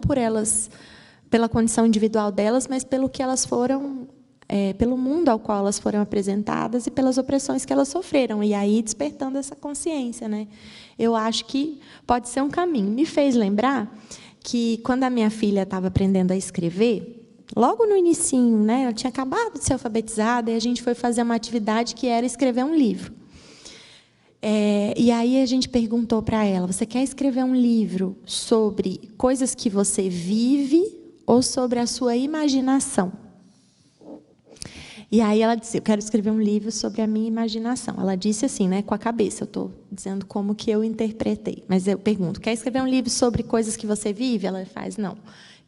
pela condição individual delas, mas pelo que elas foram, pelo mundo ao qual elas foram apresentadas e pelas opressões que elas sofreram, e aí despertando essa consciência, né? Eu acho que pode ser um caminho. Me fez lembrar que quando a minha filha estava aprendendo a escrever, logo no inicinho, né, ela tinha acabado de ser alfabetizada, e a gente foi fazer uma atividade que era escrever um livro. E aí a gente perguntou para ela: você quer escrever um livro sobre coisas que você vive ou sobre a sua imaginação? E aí ela disse: eu quero escrever um livro sobre a minha imaginação. Ela disse assim, né, com a cabeça, eu estou dizendo como que eu interpretei. Mas eu pergunto: quer escrever um livro sobre coisas que você vive? Ela faz não.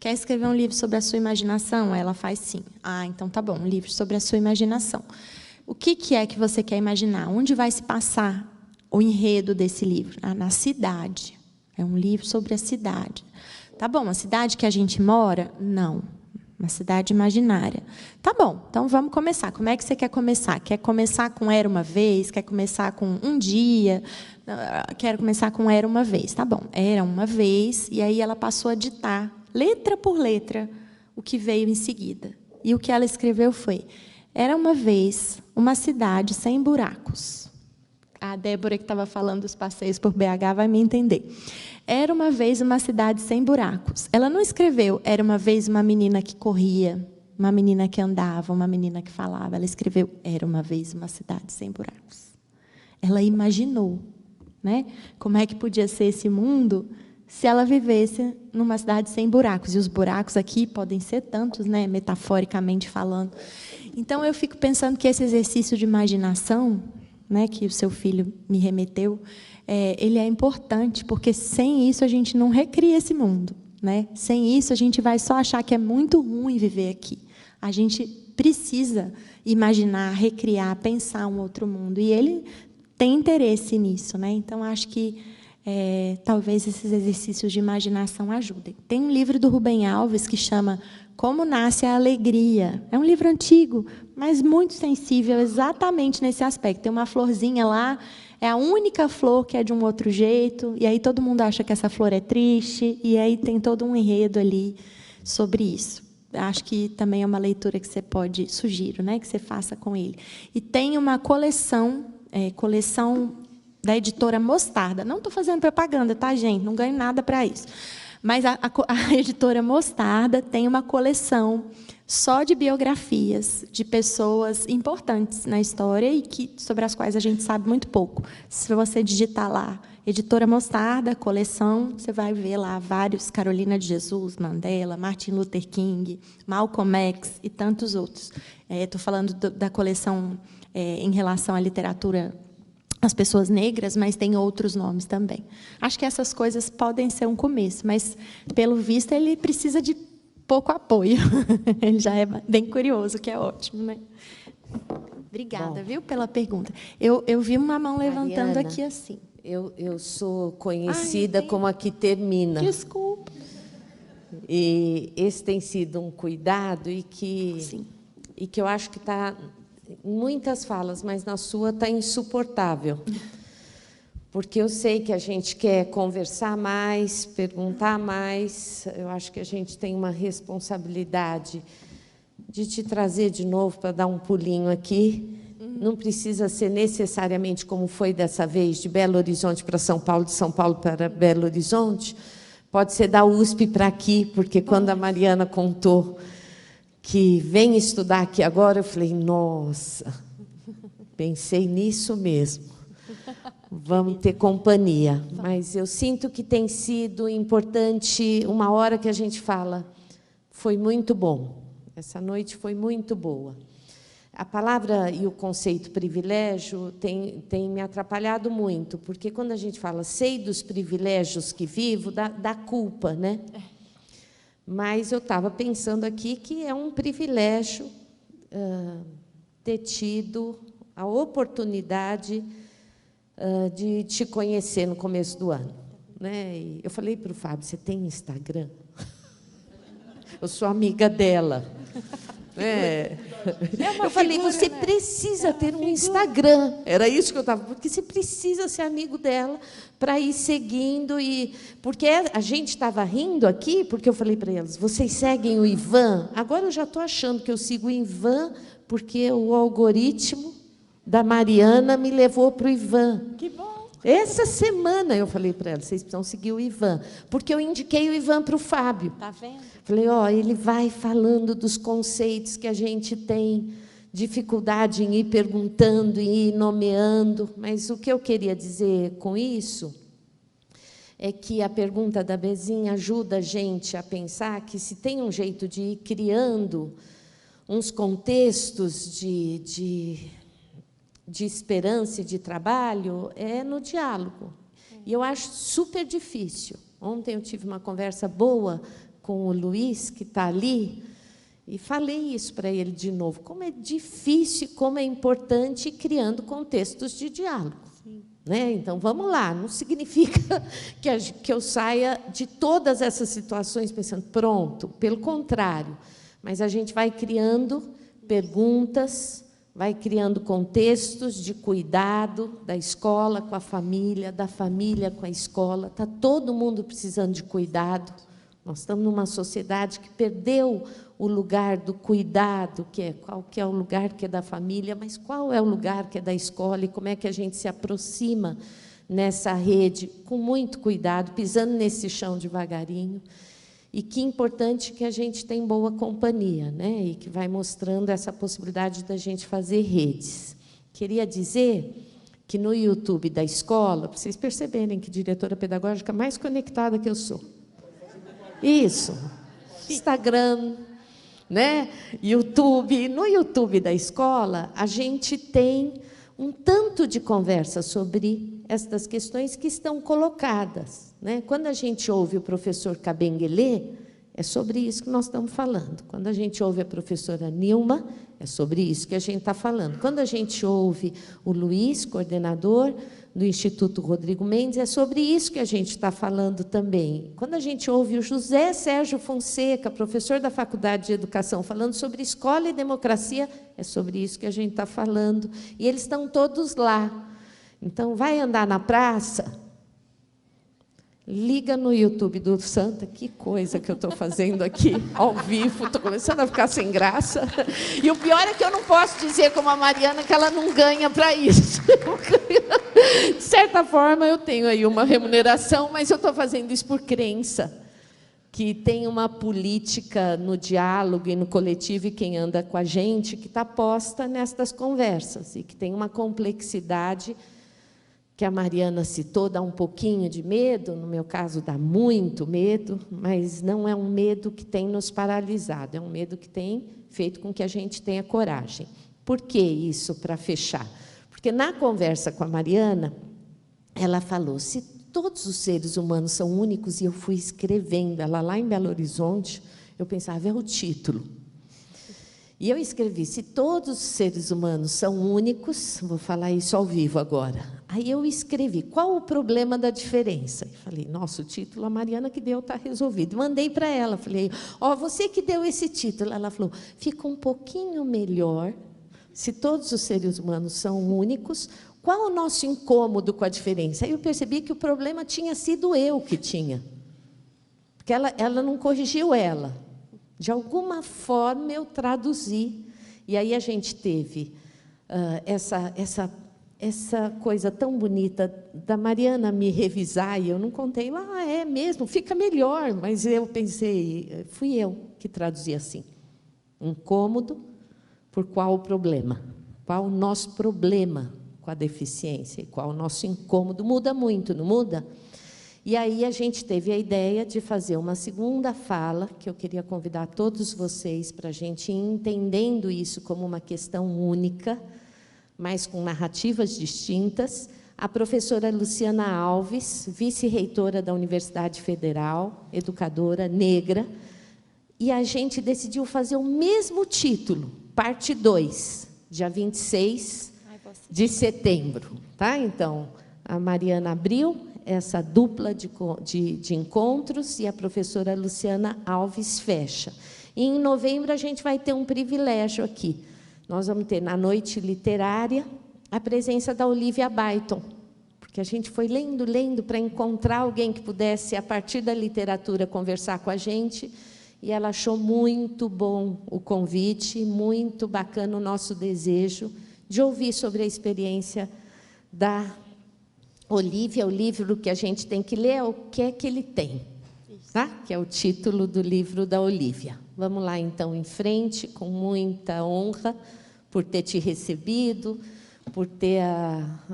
Quer escrever um livro sobre a sua imaginação? Ela faz sim. Ah, então tá bom, um livro sobre a sua imaginação. O que é que você quer imaginar? Onde vai se passar o enredo desse livro? Na cidade. É um livro sobre a cidade. Tá bom, a cidade que a gente mora? Não. Uma cidade imaginária. Tá bom, então vamos começar. Como é que você quer começar? Quer começar com Era uma Vez? Quer começar com Um Dia? Quero começar com Era uma Vez. Tá bom, Era uma Vez. E aí ela passou a ditar, letra por letra, o que veio em seguida. E o que ela escreveu foi: era uma vez uma cidade sem buracos. A Débora, que estava falando dos passeios por BH, vai me entender. Era uma vez uma cidade sem buracos. Ela não escreveu, era uma vez uma menina que corria, uma menina que andava, uma menina que falava. Ela escreveu, era uma vez uma cidade sem buracos. Ela imaginou, né, como é que podia ser esse mundo se ela vivesse numa cidade sem buracos. E os buracos aqui podem ser tantos, né, metaforicamente falando. Então, eu fico pensando que esse exercício de imaginação, né, que o seu filho me remeteu, ele é importante, porque sem isso a gente não recria esse mundo, né? Sem isso a gente vai só achar que é muito ruim viver aqui. A gente precisa imaginar, recriar, pensar um outro mundo. E ele tem interesse nisso, né? Então, acho que talvez esses exercícios de imaginação ajudem. Tem um livro do Rubem Alves que chama Como Nasce a Alegria. É um livro antigo, mas muito sensível exatamente nesse aspecto. Tem uma florzinha lá, é a única flor que é de um outro jeito, e aí todo mundo acha que essa flor é triste, e aí tem todo um enredo ali sobre isso. Acho que também é uma leitura que você pode, sugiro, né, que você faça com ele. E tem uma coleção da editora Mostarda. Não estou fazendo propaganda, tá, gente? Não ganho nada para isso. Mas a editora Mostarda tem uma coleção só de biografias de pessoas importantes na história e sobre as quais a gente sabe muito pouco. Se você digitar lá, editora Mostarda, coleção, você vai ver lá vários, Carolina de Jesus, Mandela, Martin Luther King, Malcolm X e tantos outros. Estou falando da coleção em relação à literatura, as pessoas negras, mas tem outros nomes também. Acho que essas coisas podem ser um começo, mas, pelo visto, ele precisa de pouco apoio. Ele já é bem curioso, que é ótimo, né? Obrigada, Bom, viu, pela pergunta. Eu vi uma mão levantando Mariana, aqui assim. Eu sou conhecida como a que termina. Desculpa. E esse tem sido um cuidado e que eu acho que está em muitas falas, mas na sua está insuportável. Porque eu sei que a gente quer conversar mais, perguntar mais. Eu acho que a gente tem uma responsabilidade de te trazer de novo para dar um pulinho aqui. Não precisa ser necessariamente como foi dessa vez, de Belo Horizonte para São Paulo, de São Paulo para Belo Horizonte. Pode ser da USP para aqui, porque quando a Mariana contou que vem estudar aqui agora, eu falei, nossa, pensei nisso mesmo. Vamos ter companhia. Mas eu sinto que tem sido importante uma hora que a gente fala, foi muito bom. Essa noite foi muito boa. A palavra e o conceito privilégio tem me atrapalhado muito, porque quando a gente fala sei dos privilégios que vivo, dá culpa, né? Mas eu estava pensando aqui que é um privilégio ter tido a oportunidade de te conhecer no começo do ano, né? E eu falei para o Fábio, você tem Instagram? Eu sou amiga dela. Eu falei, você precisa ter um Instagram. Era isso que eu estava, porque você precisa ser amigo dela para ir seguindo. Porque a gente estava rindo aqui, porque eu falei para elas, vocês seguem o Ivan? Agora eu já estou achando que eu sigo o Ivan, porque o algoritmo da Mariana me levou para o Ivan. Que bom! Essa semana eu falei para ela, vocês precisam seguir o Ivan, porque eu indiquei o Ivan para o Fábio. Tá vendo? Falei, ele vai falando dos conceitos que a gente tem dificuldade em ir perguntando e ir nomeando, mas o que eu queria dizer com isso é que a pergunta da Bezinha ajuda a gente a pensar que se tem um jeito de ir criando uns contextos de esperança e de trabalho, é no diálogo. E eu acho super difícil. Ontem eu tive uma conversa boa com o Luiz, que está ali, e falei isso para ele de novo. Como é difícil, como é importante ir criando contextos de diálogo. Né? Então, vamos lá. Não significa que eu saia de todas essas situações pensando, pronto, pelo contrário. mas a gente vai criando perguntas, vai criando contextos de cuidado da escola com a família, da família com a escola. Está todo mundo precisando de cuidado. Nós estamos numa sociedade que perdeu o lugar do cuidado, qual que é o lugar que é da família, mas qual é o lugar que é da escola e como é que a gente se aproxima nessa rede com muito cuidado, pisando nesse chão devagarinho. E que importante que a gente tem boa companhia, né? E que vai mostrando essa possibilidade da gente fazer redes. Queria dizer que no YouTube da escola, para vocês perceberem que diretora pedagógica mais conectada que eu sou. Isso. Instagram, né? YouTube. No YouTube da escola, a gente tem um tanto de conversa sobre estas questões que estão colocadas, né? Quando a gente ouve o professor Cabenguele, é sobre isso que nós estamos falando. Quando a gente ouve a professora Nilma, é sobre isso que a gente está falando. Quando a gente ouve o Luiz, coordenador do Instituto Rodrigo Mendes, é sobre isso que a gente está falando também. Quando a gente ouve o José Sérgio Fonseca, professor da Faculdade de Educação, falando sobre escola e democracia, é sobre isso que a gente está falando. E eles estão todos lá. Então, vai andar na praça, liga no YouTube do Santa, que coisa que eu estou fazendo aqui, ao vivo, estou começando a ficar sem graça. E o pior é que eu não posso dizer, como a Mariana, que ela não ganha para isso. De certa forma, eu tenho aí uma remuneração, mas eu estou fazendo isso por crença, que tem uma política no diálogo e no coletivo, e quem anda com a gente, que está posta nestas conversas, e que tem uma complexidade que a Mariana citou, dá um pouquinho de medo, no meu caso dá muito medo, mas não é um medo que tem nos paralisado, é um medo que tem feito com que a gente tenha coragem. Por que isso, para fechar? Porque na conversa com a Mariana, ela falou, se todos os seres humanos são únicos, e eu fui escrevendo, ela lá em Belo Horizonte, eu pensava, é o título. E eu escrevi, se todos os seres humanos são únicos, vou falar isso ao vivo agora. Aí eu escrevi, qual o problema da diferença? E falei, nossa, o título a Mariana que deu está resolvido. Mandei para ela, falei, ó, você que deu esse título. Ela falou, fica um pouquinho melhor, se todos os seres humanos são únicos, qual o nosso incômodo com a diferença? Aí eu percebi que o problema tinha sido eu que tinha. Porque ela não corrigiu ela. De alguma forma, eu traduzi. E aí a gente teve essa coisa tão bonita da Mariana me revisar, e eu não contei, é mesmo, fica melhor. Mas eu pensei, fui eu que traduzi assim. Incômodo, por qual o problema? Qual o nosso problema com a deficiência? E qual o nosso incômodo? Muda muito, não muda? E aí a gente teve a ideia de fazer uma segunda fala, que eu queria convidar todos vocês para a gente ir entendendo isso como uma questão única, mas com narrativas distintas. A professora Luciana Alves, vice-reitora da Universidade Federal, educadora negra, e a gente decidiu fazer o mesmo título, parte 2, dia 26 de setembro. Tá? Então, a Mariana abriu essa dupla de encontros, e a professora Luciana Alves fecha. E, em novembro, a gente vai ter um privilégio aqui. Nós vamos ter, na noite literária, a presença da Olivia Byton, porque a gente foi lendo, para encontrar alguém que pudesse, a partir da literatura, conversar com a gente, e ela achou muito bom o convite, muito bacana o nosso desejo de ouvir sobre a experiência da Olivia. O livro que a gente tem que ler é O que é que ele tem, tá? Que é o título do livro da Olivia. Vamos lá, então, em frente, com muita honra por ter te recebido, por ter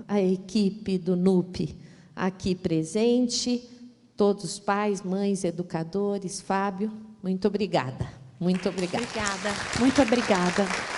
a equipe do NUP aqui presente, todos os pais, mães, educadores, Fábio, muito obrigada. Muito obrigada. Obrigada. Muito obrigada.